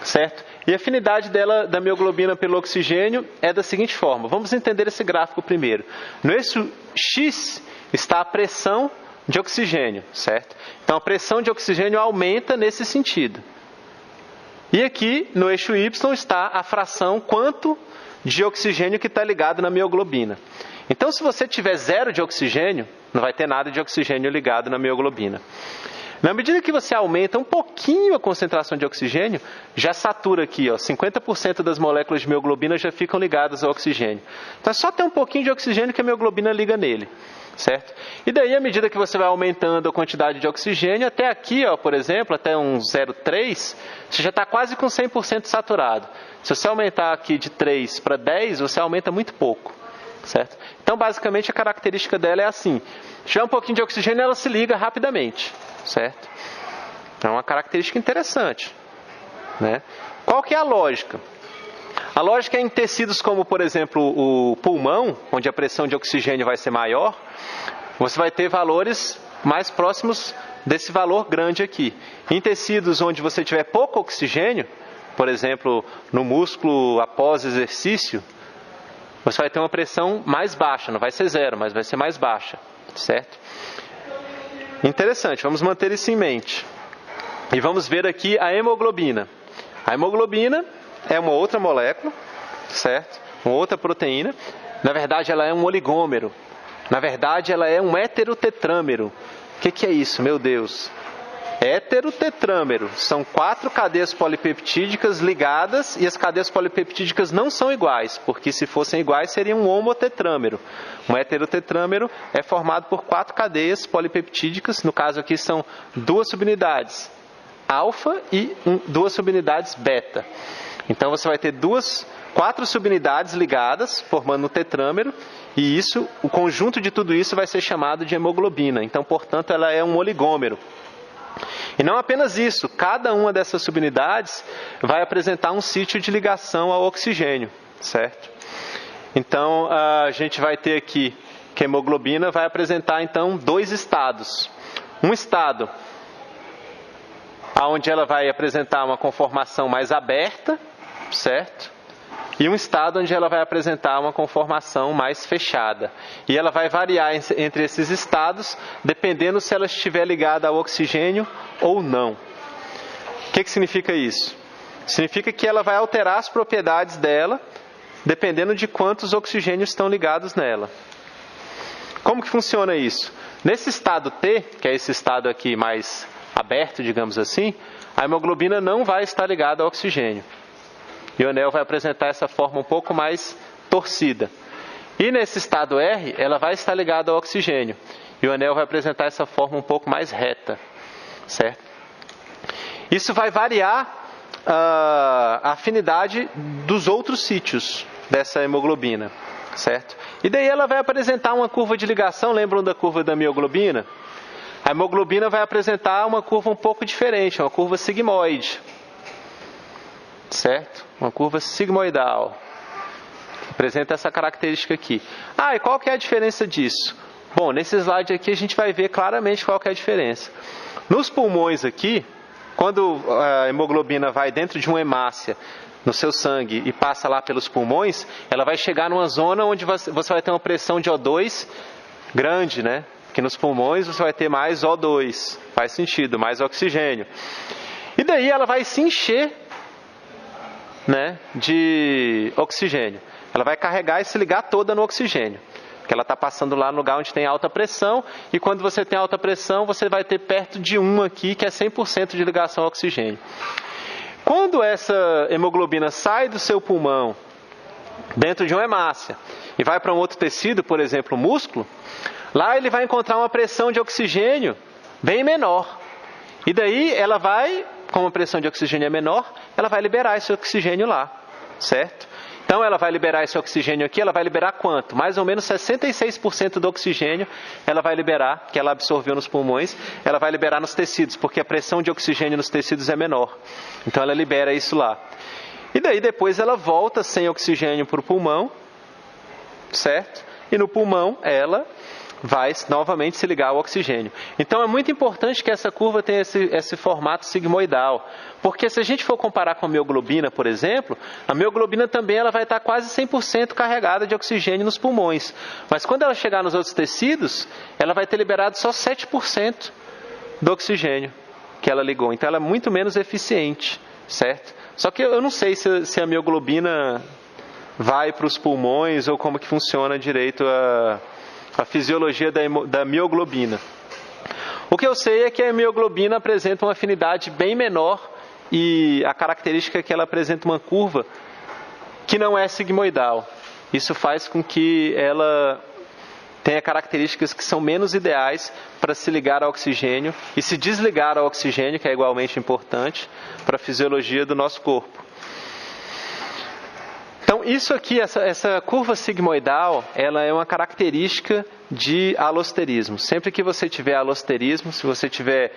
certo? E a afinidade dela, da mioglobina pelo oxigênio, é da seguinte forma. Vamos entender esse gráfico primeiro. No eixo X está a pressão de oxigênio, certo? Então a pressão de oxigênio aumenta nesse sentido. E aqui, no eixo Y, está a fração quanto de oxigênio que está ligado na mioglobina. Então, se você tiver zero de oxigênio, não vai ter nada de oxigênio ligado na mioglobina. Na medida que você aumenta um pouquinho a concentração de oxigênio, já satura aqui, 50% das moléculas de mioglobina já ficam ligadas ao oxigênio. Então, é só ter um pouquinho de oxigênio que a mioglobina liga nele, certo? E daí, à medida que você vai aumentando a quantidade de oxigênio, até aqui, por exemplo, até um 0,3, você já está quase com 100% saturado. Se você aumentar aqui de 3 para 10, você aumenta muito pouco, certo? Então, basicamente, a característica dela é assim. Se tiver um pouquinho de oxigênio, ela se liga rapidamente, certo? É uma característica interessante, né? Qual que é a lógica? A lógica é em tecidos como, por exemplo, o pulmão, onde a pressão de oxigênio vai ser maior, você vai ter valores mais próximos desse valor grande aqui. Em tecidos onde você tiver pouco oxigênio, por exemplo, no músculo após exercício, você vai ter uma pressão mais baixa, não vai ser zero, mas vai ser mais baixa, certo? Interessante, vamos manter isso em mente. E vamos ver aqui a hemoglobina. A hemoglobina é uma outra molécula, certo? Uma outra proteína. Na verdade, ela é um oligômero. Na verdade, ela é um heterotetrâmero. O que é isso, meu Deus? Heterotetrâmero. São 4 cadeias polipeptídicas ligadas, e as cadeias polipeptídicas não são iguais, porque se fossem iguais seria um homotetrâmero. Um heterotetrâmero é formado por 4 cadeias polipeptídicas, no caso aqui são 2 subunidades alfa e 2 subunidades beta. Então você vai ter 4 subunidades ligadas, formando um tetrâmero, e o conjunto de tudo isso vai ser chamado de hemoglobina. Então, portanto, ela é um oligômero. E não apenas isso, cada uma dessas subunidades vai apresentar um sítio de ligação ao oxigênio, certo? Então, a gente vai ter aqui que a hemoglobina vai apresentar, então, 2 estados. Um estado onde ela vai apresentar uma conformação mais aberta, certo? E um estado onde ela vai apresentar uma conformação mais fechada. E ela vai variar entre esses estados, dependendo se ela estiver ligada ao oxigênio ou não. O que significa isso? Significa que ela vai alterar as propriedades dela, dependendo de quantos oxigênios estão ligados nela. Como que funciona isso? Nesse estado T, que é esse estado aqui mais aberto, digamos assim, a hemoglobina não vai estar ligada ao oxigênio. E o anel vai apresentar essa forma um pouco mais torcida. E nesse estado R, ela vai estar ligada ao oxigênio. E o anel vai apresentar essa forma um pouco mais reta. Certo? Isso vai variar a afinidade dos outros sítios dessa hemoglobina. Certo? E daí ela vai apresentar uma curva de ligação, lembram da curva da mioglobina? A hemoglobina vai apresentar uma curva um pouco diferente, uma curva sigmoide. Certo? Uma curva sigmoidal. Apresenta essa característica aqui. E qual que é a diferença disso? Bom, nesse slide aqui a gente vai ver claramente qual que é a diferença. Nos pulmões aqui, quando a hemoglobina vai dentro de uma hemácia no seu sangue e passa lá pelos pulmões, ela vai chegar numa zona onde você vai ter uma pressão de O2 grande, né? Porque nos pulmões você vai ter mais O2. Faz sentido, mais oxigênio. E daí ela vai se encher, né, de oxigênio. Ela vai carregar e se ligar toda no oxigênio. Porque ela está passando lá no lugar onde tem alta pressão. E quando você tem alta pressão, você vai ter perto de 1 aqui, que é 100% de ligação ao oxigênio. Quando essa hemoglobina sai do seu pulmão, dentro de uma hemácia, e vai para um outro tecido, por exemplo, o músculo, lá ele vai encontrar uma pressão de oxigênio bem menor. E daí ela vai, como a pressão de oxigênio é menor, ela vai liberar esse oxigênio lá, certo? Então ela vai liberar esse oxigênio aqui, ela vai liberar quanto? Mais ou menos 66% do oxigênio ela vai liberar, que ela absorveu nos pulmões, ela vai liberar nos tecidos, porque a pressão de oxigênio nos tecidos é menor. Então ela libera isso lá. E daí depois ela volta sem oxigênio para o pulmão, certo? E no pulmão ela vai novamente se ligar ao oxigênio. Então é muito importante que essa curva tenha esse formato sigmoidal, porque se a gente for comparar com a mioglobina, por exemplo, a mioglobina também ela vai estar quase 100% carregada de oxigênio nos pulmões, mas quando ela chegar nos outros tecidos, ela vai ter liberado só 7% do oxigênio que ela ligou, então ela é muito menos eficiente, certo? Só que eu não sei se a mioglobina vai para os pulmões ou como que funciona direito a fisiologia da mioglobina. O que eu sei é que a mioglobina apresenta uma afinidade bem menor e a característica é que ela apresenta uma curva que não é sigmoidal. Isso faz com que ela tenha características que são menos ideais para se ligar ao oxigênio e se desligar ao oxigênio, que é igualmente importante para a fisiologia do nosso corpo. Então, isso aqui, essa curva sigmoidal, ela é uma característica de alosterismo. Sempre que você tiver alosterismo, se você tiver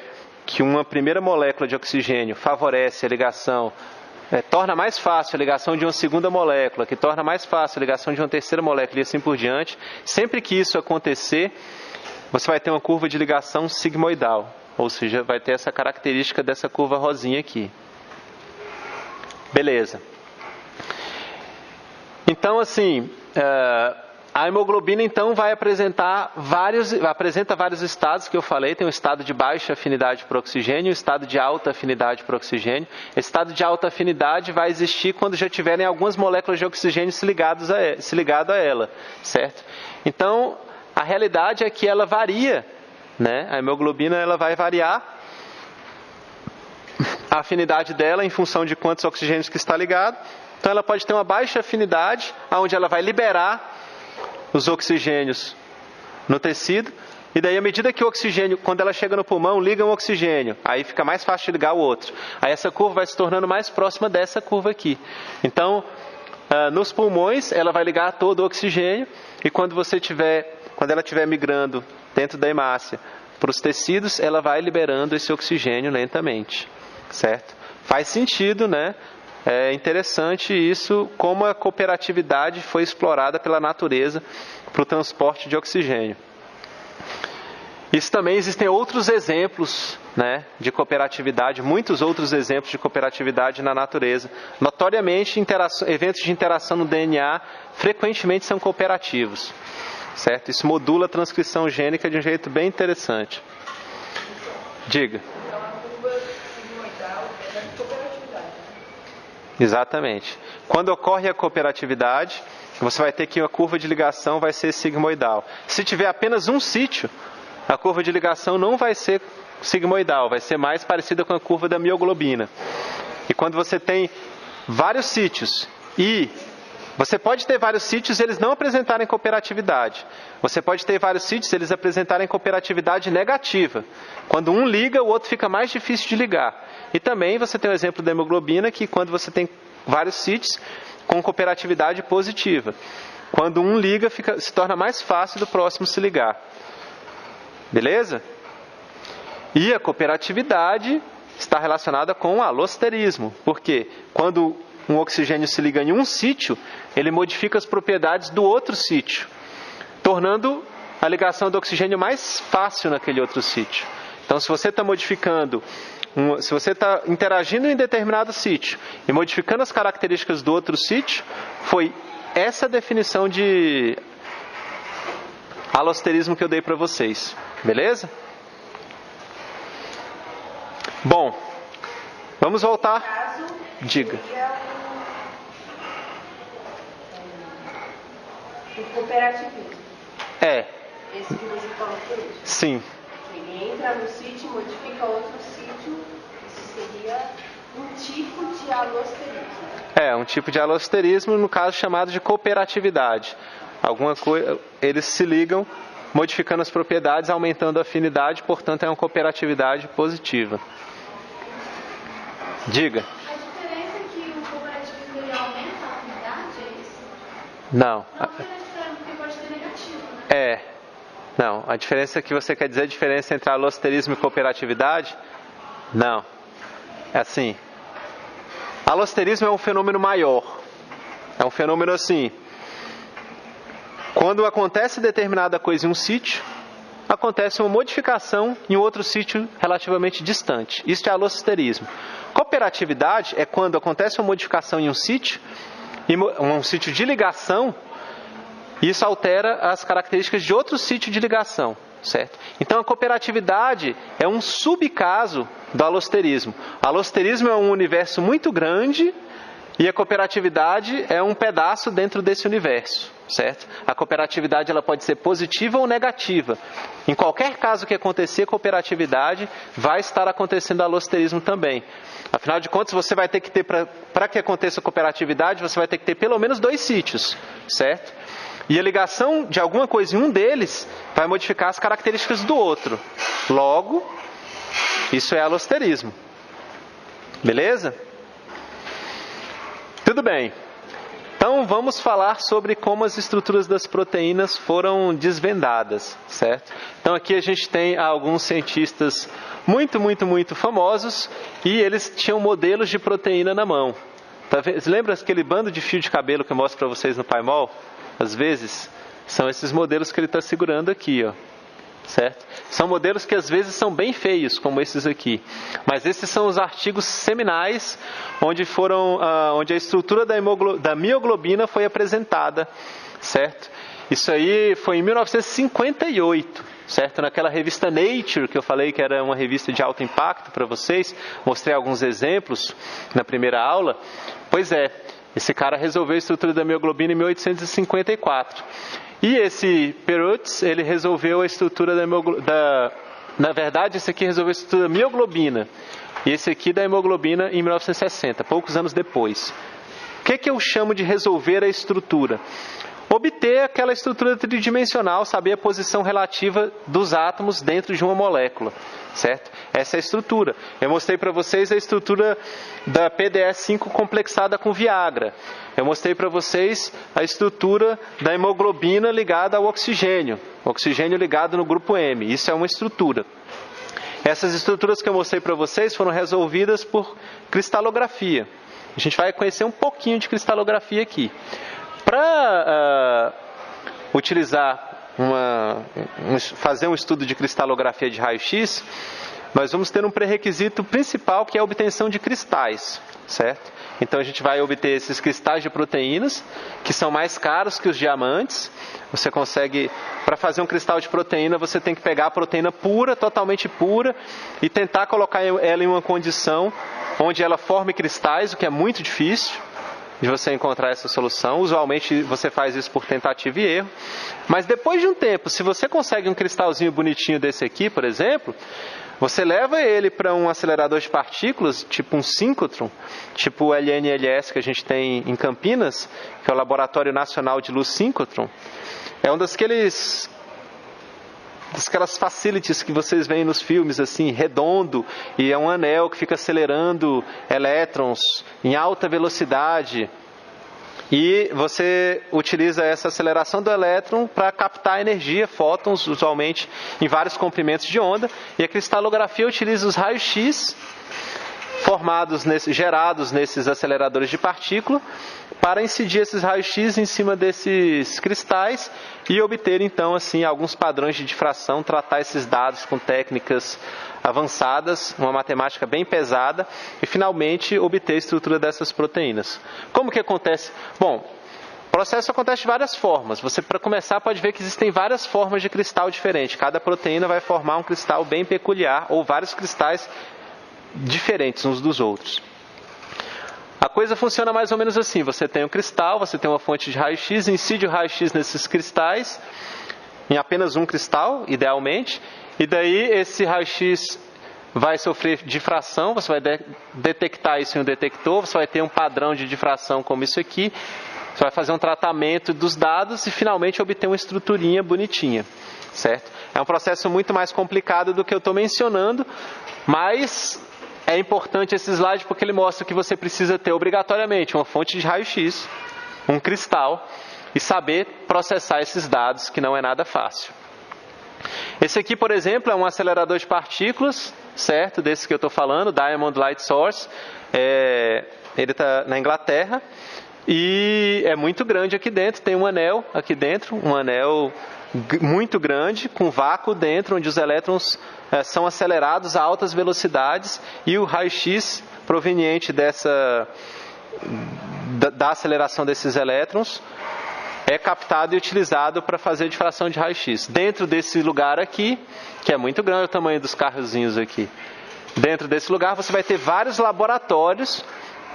que uma primeira molécula de oxigênio favorece a ligação, torna mais fácil a ligação de uma segunda molécula, que torna mais fácil a ligação de uma terceira molécula e assim por diante, sempre que isso acontecer, você vai ter uma curva de ligação sigmoidal, ou seja, vai ter essa característica dessa curva rosinha aqui. Beleza. Então, assim, a hemoglobina, então, vai apresenta vários estados que eu falei. Tem um estado de baixa afinidade para oxigênio e um estado de alta afinidade para oxigênio. Esse estado de alta afinidade vai existir quando já tiverem algumas moléculas de oxigênio se ligado a ela, certo? Então, a realidade é que ela varia, né? A hemoglobina ela vai variar a afinidade dela em função de quantos oxigênios que está ligado. Então ela pode ter uma baixa afinidade, onde ela vai liberar os oxigênios no tecido, e daí à medida que o oxigênio, quando ela chega no pulmão, liga um oxigênio, aí fica mais fácil de ligar o outro. Aí essa curva vai se tornando mais próxima dessa curva aqui. Então, nos pulmões, ela vai ligar todo o oxigênio, e quando ela estiver migrando dentro da hemácia para os tecidos, ela vai liberando esse oxigênio lentamente, certo? Faz sentido, né? É interessante isso, como a cooperatividade foi explorada pela natureza para o transporte de oxigênio. Isso também existem outros exemplos, né, de cooperatividade, muitos outros exemplos de cooperatividade na natureza. Notoriamente, eventos de interação no DNA frequentemente são cooperativos, certo? Isso modula a transcrição gênica de um jeito bem interessante. Diga. Então, a curva sigmoidal é da cooperatividade. Exatamente. Quando ocorre a cooperatividade, você vai ter que a curva de ligação vai ser sigmoidal. Se tiver apenas um sítio, a curva de ligação não vai ser sigmoidal, vai ser mais parecida com a curva da mioglobina. E quando você tem vários sítios e você pode ter vários sítios e eles não apresentarem cooperatividade. Você pode ter vários sítios e eles apresentarem cooperatividade negativa. Quando um liga, o outro fica mais difícil de ligar. E também você tem o exemplo da hemoglobina, que quando você tem vários sítios com cooperatividade positiva. Quando um liga, se torna mais fácil do próximo se ligar. Beleza? E a cooperatividade está relacionada com o alosterismo. Por quê? Quando um oxigênio se liga em um sítio, ele modifica as propriedades do outro sítio, tornando a ligação do oxigênio mais fácil naquele outro sítio. Então, se você está se você está interagindo em determinado sítio e modificando as características do outro sítio, foi essa definição de alosterismo que eu dei para vocês. Beleza? Bom, vamos voltar. Caso, Diga. seria o cooperativismo. Esse que você falou por isso. Sim. Ele entra no sítio, modifica outro sítio. Isso seria um tipo de alosterismo. Um tipo de alosterismo, no caso chamado de cooperatividade. Alguma coisa, eles se ligam, modificando as propriedades, aumentando a afinidade, portanto é uma cooperatividade positiva. Diga. A diferença é que o cooperativismo ele aumenta a afinidade, é isso? Não. Não necessariamente, porque pode ter negativo, né? Não, a diferença que você quer dizer, a diferença entre alosterismo e cooperatividade? Não. É assim. Alosterismo é um fenômeno maior. É um fenômeno assim. Quando acontece determinada coisa em um sítio, acontece uma modificação em outro sítio relativamente distante. Isso é alosterismo. Cooperatividade é quando acontece uma modificação em um sítio de ligação, e isso altera as características de outro sítio de ligação, certo? Então a cooperatividade é um subcaso do alosterismo. O alosterismo é um universo muito grande e a cooperatividade é um pedaço dentro desse universo, certo? A cooperatividade ela pode ser positiva ou negativa. Em qualquer caso que acontecer cooperatividade, vai estar acontecendo alosterismo também. Afinal de contas, você vai ter que ter, para que aconteça cooperatividade, você vai ter que ter pelo menos 2 sítios, certo? E a ligação de alguma coisa em um deles vai modificar as características do outro. Logo, isso é alosterismo. Beleza? Tudo bem. Então vamos falar sobre como as estruturas das proteínas foram desvendadas, certo? Então aqui a gente tem alguns cientistas muito famosos e eles tinham modelos de proteína na mão. Tá vendo? Lembra aquele bando de fio de cabelo que eu mostro para vocês no Paimol? Às vezes, são esses modelos que ele está segurando aqui, ó. Certo? São modelos que às vezes são bem feios, como esses aqui. Mas esses são os artigos seminais onde a estrutura da mioglobina foi apresentada, certo? Isso aí foi em 1958, certo? Naquela revista Nature, que eu falei que era uma revista de alto impacto para vocês, mostrei alguns exemplos na primeira aula. Pois é, esse cara resolveu a estrutura da mioglobina em 1854. E esse Perutz, ele resolveu a estrutura na verdade, esse aqui resolveu a estrutura da mioglobina. E esse aqui da hemoglobina em 1960, poucos anos depois. O que eu chamo de resolver a estrutura? Obter aquela estrutura tridimensional, saber a posição relativa dos átomos dentro de uma molécula, certo? Essa é a estrutura. Eu mostrei para vocês a estrutura da PDE5 complexada com Viagra. Eu mostrei para vocês a estrutura da hemoglobina ligada ao oxigênio ligado no grupo M. Isso é uma estrutura. Essas estruturas que eu mostrei para vocês foram resolvidas por cristalografia. A gente vai conhecer um pouquinho de cristalografia aqui. Para utilizar fazer um estudo de cristalografia de raio-x, nós vamos ter um pré-requisito principal, que é a obtenção de cristais, certo? Então a gente vai obter esses cristais de proteínas, que são mais caros que os diamantes. Você consegue, para fazer um cristal de proteína, você tem que pegar a proteína pura, totalmente pura, e tentar colocar ela em uma condição onde ela forme cristais, o que é muito difícil de você encontrar essa solução. Usualmente você faz isso por tentativa e erro. Mas depois de um tempo, se você consegue um cristalzinho bonitinho desse aqui, por exemplo, você leva ele para um acelerador de partículas, tipo um síncrotron, tipo o LNLS que a gente tem em Campinas, que é o Laboratório Nacional de Luz Síncrotron. É um daquelas facilities que vocês veem nos filmes, assim, redondo, e é um anel que fica acelerando elétrons em alta velocidade. E você utiliza essa aceleração do elétron para captar energia, fótons, usualmente em vários comprimentos de onda. E a cristalografia utiliza os raios-x gerados nesses aceleradores de partícula para incidir esses raios-x em cima desses cristais e obter, então, assim, alguns padrões de difração, tratar esses dados com técnicas avançadas, uma matemática bem pesada, e finalmente obter a estrutura dessas proteínas. Como que acontece? Bom, o processo acontece de várias formas. Você, para começar, pode ver que existem várias formas de cristal diferentes. Cada proteína vai formar um cristal bem peculiar, ou vários cristais diferentes uns dos outros. A coisa funciona mais ou menos assim: você tem um cristal, você tem uma fonte de raio-x, incide o raio-x nesses cristais, em apenas um cristal, idealmente, e daí esse raio-x vai sofrer difração, você vai detectar isso em um detector, você vai ter um padrão de difração como isso aqui, você vai fazer um tratamento dos dados e finalmente obter uma estruturinha bonitinha, certo? É um processo muito mais complicado do que eu estou mencionando, mas é importante esse slide porque ele mostra que você precisa ter obrigatoriamente uma fonte de raio-x, um cristal e saber processar esses dados, que não é nada fácil. Esse aqui, por exemplo, é um acelerador de partículas, certo? Desse que eu estou falando, Diamond Light Source. Ele está na Inglaterra e é muito grande aqui dentro. Tem um anel aqui dentro, um anel muito grande, com vácuo dentro, onde os elétrons são acelerados a altas velocidades e o raio-x proveniente da aceleração desses elétrons é captado e utilizado para fazer difração de raio-x. Dentro desse lugar aqui, que é muito grande o tamanho dos carrozinhos aqui, dentro desse lugar você vai ter vários laboratórios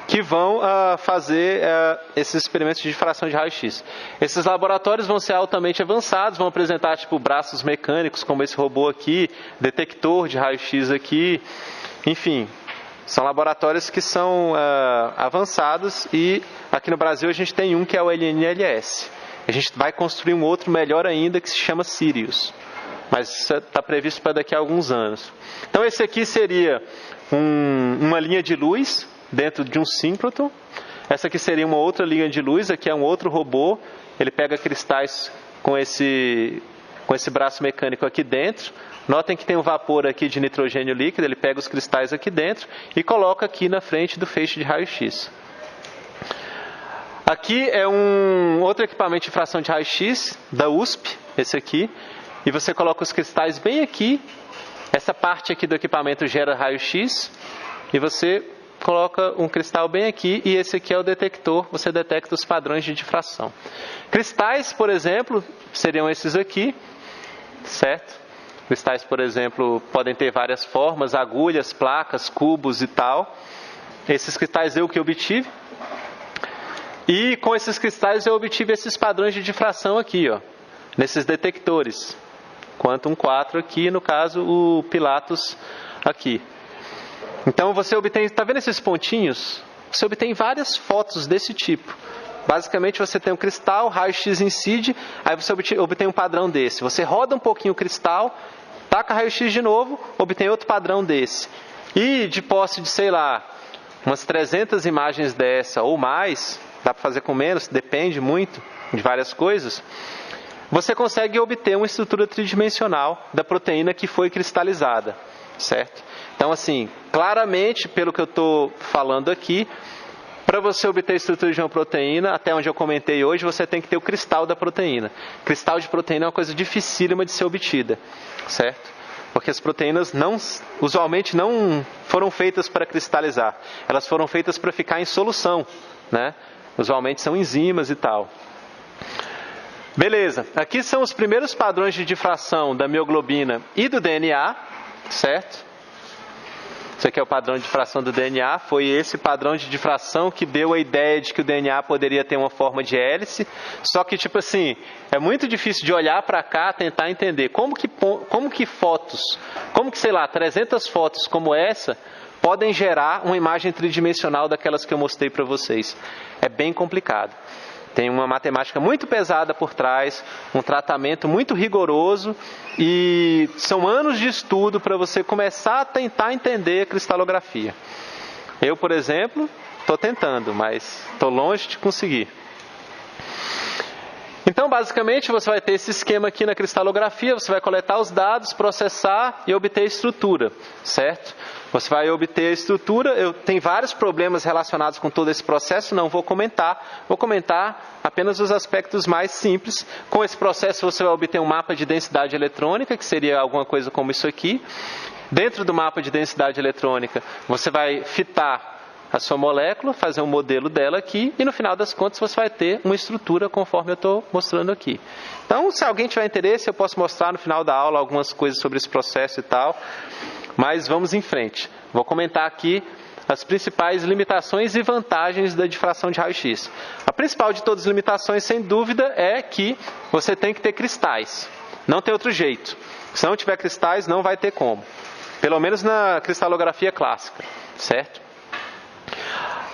que vão fazer esses experimentos de difração de raio-x. Esses laboratórios vão ser altamente avançados, vão apresentar tipo braços mecânicos, como esse robô aqui, detector de raio-x aqui, enfim, são laboratórios que são avançados, e aqui no Brasil a gente tem um que é o LNLS. A gente vai construir um outro melhor ainda que se chama Sirius, mas isso está previsto para daqui a alguns anos. Então esse aqui seria uma linha de luz dentro de um síncrotron. Essa aqui seria uma outra linha de luz, aqui é um outro robô, ele pega cristais com esse braço mecânico aqui dentro. Notem que tem um vapor aqui de nitrogênio líquido, ele pega os cristais aqui dentro e coloca aqui na frente do feixe de raio-x. Aqui é um outro equipamento de difração de raio-x da USP, esse aqui, e você coloca os cristais bem aqui. Essa parte aqui do equipamento gera raio-x e você coloca um cristal bem aqui, e esse aqui é o detector, você detecta os padrões de difração. Cristais, por exemplo, seriam esses aqui, certo? Cristais, por exemplo, podem ter várias formas, agulhas, placas, cubos e tal. Esses cristais eu que obtive. E com esses cristais eu obtive esses padrões de difração aqui, ó, nesses detectores. Quantum 4 aqui, no caso o Pilatus aqui. Então você obtém, está vendo esses pontinhos? Você obtém várias fotos desse tipo. Basicamente você tem um cristal, raio-x incide, aí você obtém um padrão desse. Você roda um pouquinho o cristal, taca raio-x de novo, obtém outro padrão desse. E de posse de, sei lá, umas 300 imagens dessa ou mais, dá para fazer com menos, depende muito de várias coisas, você consegue obter uma estrutura tridimensional da proteína que foi cristalizada, certo? Então, assim, claramente, pelo que eu estou falando aqui, Para você obter a estrutura de uma proteína, até onde eu comentei hoje, você tem que ter o cristal da proteína. Cristal de proteína é uma coisa dificílima de ser obtida, certo? Porque as proteínas usualmente não foram feitas para cristalizar. Elas foram feitas para ficar em solução, né? Usualmente são enzimas e tal. Beleza, aqui são os primeiros padrões de difração da mioglobina e do DNA, certo? Isso aqui é o padrão de difração do DNA. Foi esse padrão de difração que deu a ideia de que o DNA poderia ter uma forma de hélice. Só que, tipo assim, é muito difícil de olhar para cá, tentar entender como que fotos, sei lá, 300 fotos como essa, podem gerar uma imagem tridimensional daquelas que eu mostrei para vocês. É bem complicado. Tem uma matemática muito pesada por trás, um tratamento muito rigoroso e são anos de estudo para você começar a tentar entender a cristalografia. Eu, por exemplo, estou tentando, mas estou longe de conseguir. Então, basicamente, você vai ter esse esquema aqui na cristalografia, você vai coletar os dados, processar e obter a estrutura, certo? Você vai obter a estrutura, tem vários problemas relacionados com todo esse processo, não vou comentar apenas os aspectos mais simples. Com esse processo você vai obter um mapa de densidade eletrônica, que seria alguma coisa como isso aqui. Dentro do mapa de densidade eletrônica, você vai fitar a sua molécula, fazer um modelo dela aqui, e no final das contas você vai ter uma estrutura conforme eu estou mostrando aqui. Então, se alguém tiver interesse, eu posso mostrar no final da aula algumas coisas sobre esse processo e tal. Mas vamos em frente. Vou comentar aqui as principais limitações e vantagens da difração de raio-x. A principal de todas as limitações, sem dúvida, é que você tem que ter cristais. Não tem outro jeito. Se não tiver cristais, não vai ter como. Pelo menos na cristalografia clássica, certo?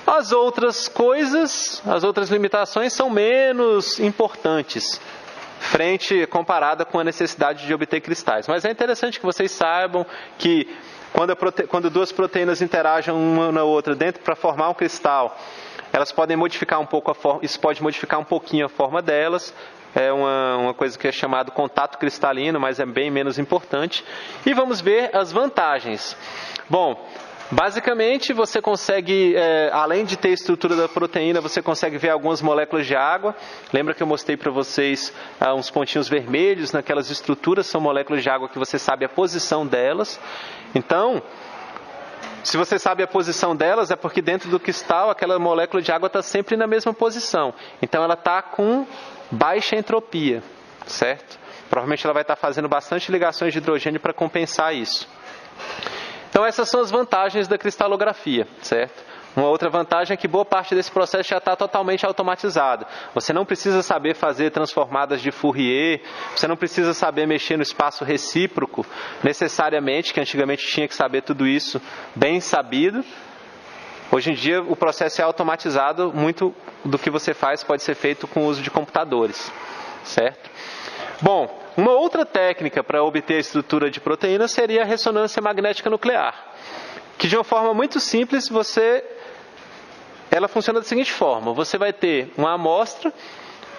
As outras coisas, as outras limitações são menos importantes, comparada com a necessidade de obter cristais. Mas é interessante que vocês saibam que quando duas proteínas interagem uma na outra dentro para formar um cristal, elas podem modificar um pouco a forma, isso pode modificar um pouquinho a forma delas. É uma coisa que é chamado contato cristalino, mas é bem menos importante. E vamos ver as vantagens. Bom, basicamente, você consegue, além de ter a estrutura da proteína, você consegue ver algumas moléculas de água. Lembra que eu mostrei para vocês uns pontinhos vermelhos naquelas estruturas? São moléculas de água que você sabe a posição delas. Então, se você sabe a posição delas, é porque dentro do cristal aquela molécula de água está sempre na mesma posição. Então, ela está com baixa entropia, certo? Provavelmente ela vai estar fazendo bastante ligações de hidrogênio para compensar isso. Então essas são as vantagens da cristalografia, certo? Uma outra vantagem é que boa parte desse processo já está totalmente automatizado. Você não precisa saber fazer transformadas de Fourier, você não precisa saber mexer no espaço recíproco necessariamente, que antigamente tinha que saber tudo isso bem sabido. Hoje em dia o processo é automatizado, muito do que você faz pode ser feito com o uso de computadores, certo? Bom, uma outra técnica para obter a estrutura de proteína seria a ressonância magnética nuclear, que de uma forma muito simples ela funciona da seguinte forma: você vai ter uma amostra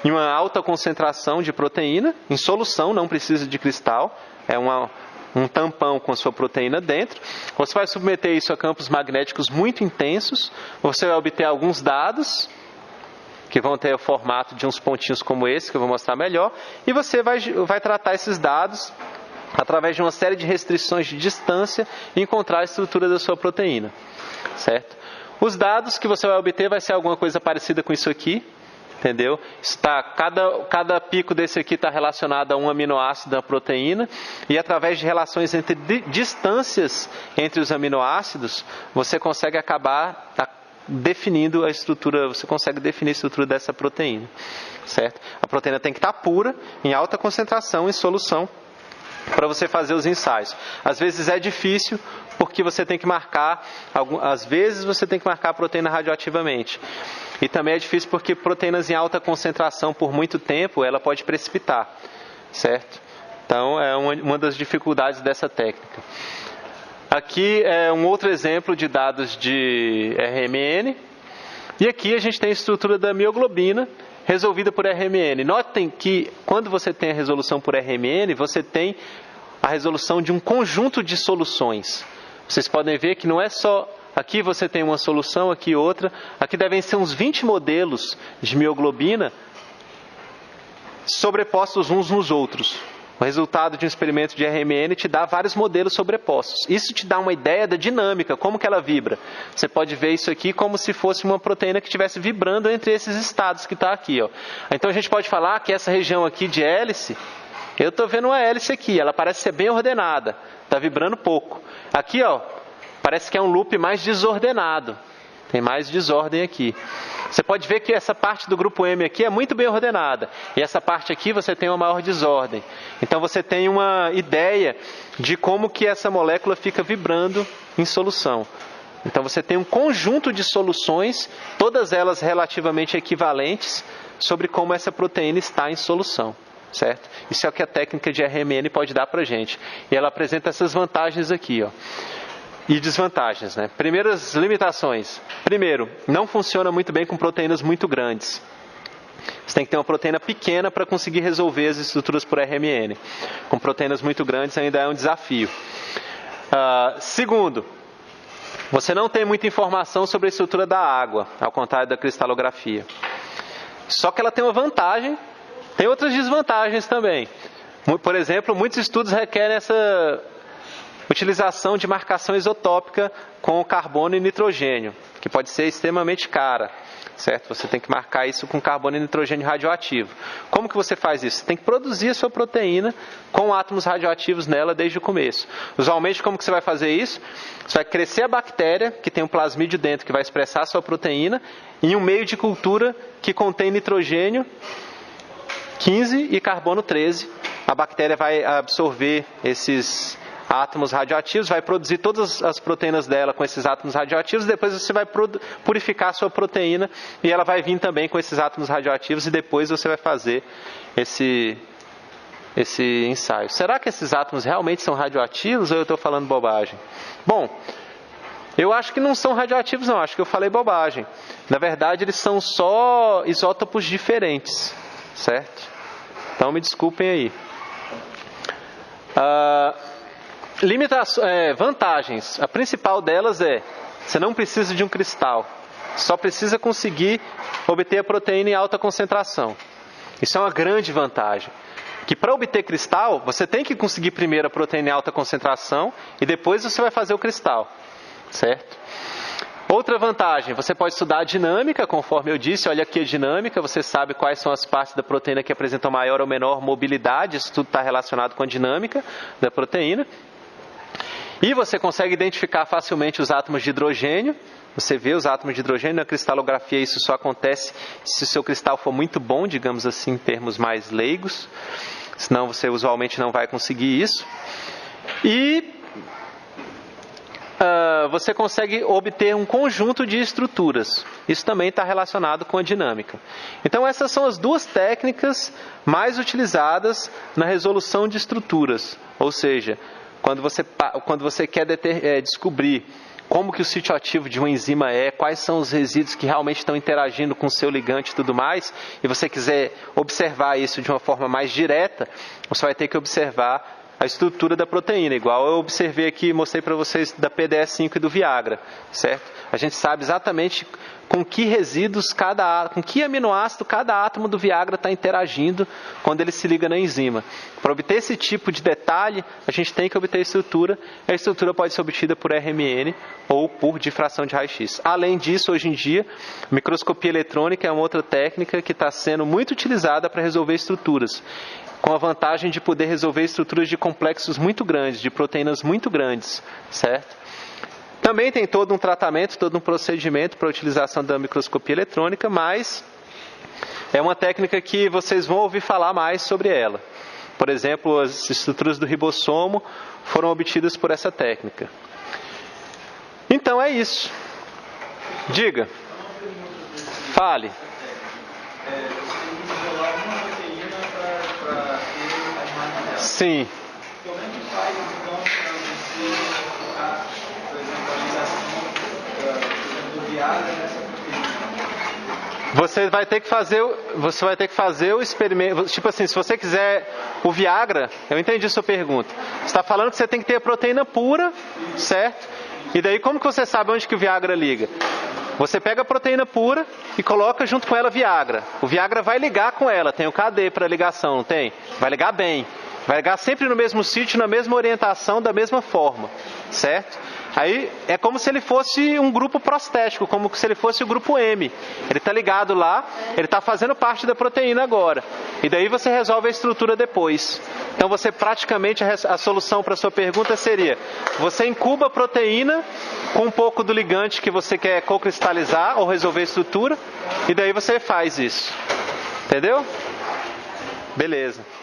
em uma alta concentração de proteína, em solução, não precisa de cristal, é um tampão com a sua proteína dentro. Você vai submeter isso a campos magnéticos muito intensos, você vai obter alguns dados, que vão ter o formato de uns pontinhos como esse, que eu vou mostrar melhor, e você vai tratar esses dados através de uma série de restrições de distância e encontrar a estrutura da sua proteína, certo? Os dados que você vai obter vai ser alguma coisa parecida com isso aqui, entendeu? Cada pico desse aqui está relacionado a um aminoácido da proteína, e através de relações entre distâncias entre os aminoácidos, você consegue acabar definindo a estrutura, você consegue definir a estrutura dessa proteína, certo? A proteína tem que estar pura, em alta concentração, em solução, para você fazer os ensaios. Às vezes é difícil, porque você tem que marcar, às vezes você tem que marcar a proteína radioativamente. E também é difícil porque proteínas em alta concentração por muito tempo, ela pode precipitar, certo? Então é uma das dificuldades dessa técnica. Aqui é um outro exemplo de dados de RMN. E aqui a gente tem a estrutura da mioglobina resolvida por RMN. Notem que quando você tem a resolução por RMN, você tem a resolução de um conjunto de soluções. Vocês podem ver que não é só aqui você tem uma solução, aqui outra. Aqui devem ser uns 20 modelos de mioglobina sobrepostos uns nos outros. O resultado de um experimento de RMN te dá vários modelos sobrepostos. Isso te dá uma ideia da dinâmica, como que ela vibra. Você pode ver isso aqui como se fosse uma proteína que estivesse vibrando entre esses estados que está aqui. Ó. Então a gente pode falar que essa região aqui de hélice, eu estou vendo uma hélice aqui, ela parece ser bem ordenada, está vibrando pouco. Aqui, ó, parece que é um loop mais desordenado, tem mais desordem aqui. Você pode ver que essa parte do grupo M aqui é muito bem ordenada. E essa parte aqui você tem uma maior desordem. Então você tem uma ideia de como que essa molécula fica vibrando em solução. Então você tem um conjunto de soluções, todas elas relativamente equivalentes, sobre como essa proteína está em solução. Certo? Isso é o que a técnica de RMN pode dar para a gente. E ela apresenta essas vantagens aqui, ó. E desvantagens, né? Primeiras limitações. Primeiro, não funciona muito bem com proteínas muito grandes. Você tem que ter uma proteína pequena para conseguir resolver as estruturas por RMN. Com proteínas muito grandes ainda é um desafio. Segundo, você não tem muita informação sobre a estrutura da água, ao contrário da cristalografia. Só que ela tem uma vantagem, tem outras desvantagens também. Por exemplo, muitos estudos requerem essa utilização de marcação isotópica com carbono e nitrogênio, que pode ser extremamente cara, certo? Você tem que marcar isso com carbono e nitrogênio radioativo. Como que você faz isso? Você tem que produzir a sua proteína com átomos radioativos nela desde o começo. Usualmente, como que você vai fazer isso? Você vai crescer a bactéria, que tem um plasmídio dentro, que vai expressar a sua proteína, em um meio de cultura que contém nitrogênio 15 e carbono 13. A bactéria vai absorver esses átomos radioativos, vai produzir todas as proteínas dela com esses átomos radioativos, depois você vai purificar a sua proteína e ela vai vir também com esses átomos radioativos e depois você vai fazer esse ensaio. Será que esses átomos realmente são radioativos ou eu estou falando bobagem? Bom, eu acho que não são radioativos não, acho que eu falei bobagem. Na verdade, eles são só isótopos diferentes, certo? Então me desculpem aí. Vantagens. A principal delas é, você não precisa de um cristal, só precisa conseguir obter a proteína em alta concentração. Isso é uma grande vantagem. Que para obter cristal, você tem que conseguir primeiro a proteína em alta concentração e depois você vai fazer o cristal, certo? Outra vantagem, você pode estudar a dinâmica, conforme eu disse, olha aqui a dinâmica, você sabe quais são as partes da proteína que apresentam maior ou menor mobilidade, isso tudo está relacionado com a dinâmica da proteína. E você consegue identificar facilmente os átomos de hidrogênio. Você vê os átomos de hidrogênio na cristalografia, isso só acontece se o seu cristal for muito bom, digamos assim, em termos mais leigos. Senão você usualmente não vai conseguir isso. E você consegue obter um conjunto de estruturas. Isso também está relacionado com a dinâmica. Então essas são as duas técnicas mais utilizadas na resolução de estruturas. Ou seja, quando você quer descobrir como que o sítio ativo de uma enzima é, quais são os resíduos que realmente estão interagindo com o seu ligante e tudo mais, e você quiser observar isso de uma forma mais direta, você vai ter que observar a estrutura da proteína, igual eu observei aqui, mostrei para vocês da PDE5 e do Viagra, certo? A gente sabe exatamente com que resíduos, com que aminoácido cada átomo do Viagra está interagindo quando ele se liga na enzima. Para obter esse tipo de detalhe, a gente tem que obter a estrutura. A estrutura pode ser obtida por RMN ou por difração de raio-x. Além disso, hoje em dia, microscopia eletrônica é uma outra técnica que está sendo muito utilizada para resolver estruturas, com a vantagem de poder resolver estruturas de complexos muito grandes, de proteínas muito grandes, certo? Também tem todo um tratamento, todo um procedimento para a utilização da microscopia eletrônica, mas é uma técnica que vocês vão ouvir falar mais sobre ela. Por exemplo, as estruturas do ribossomo foram obtidas por essa técnica. Então é isso. Diga. Fale. Sim. Como é que faz, então, para você colocar, por exemplo, a ligação do Viagra nessa proteína? Você vai ter que fazer o experimento. Tipo assim, se você quiser o Viagra, eu entendi a sua pergunta. Você está falando que você tem que ter a proteína pura, certo? E daí como que você sabe onde que o Viagra liga? Você pega a proteína pura e coloca junto com ela Viagra. O Viagra vai ligar com ela, tem o KD para ligação, não tem? Vai ligar bem. Vai ligar sempre no mesmo sítio, na mesma orientação, da mesma forma, certo? Aí é como se ele fosse um grupo prostético, como se ele fosse o grupo M. Ele está ligado lá, ele está fazendo parte da proteína agora. E daí você resolve a estrutura depois. Então você praticamente, a solução para a sua pergunta seria, você incuba a proteína com um pouco do ligante que você quer cocristalizar ou resolver a estrutura, e daí você faz isso. Entendeu? Beleza.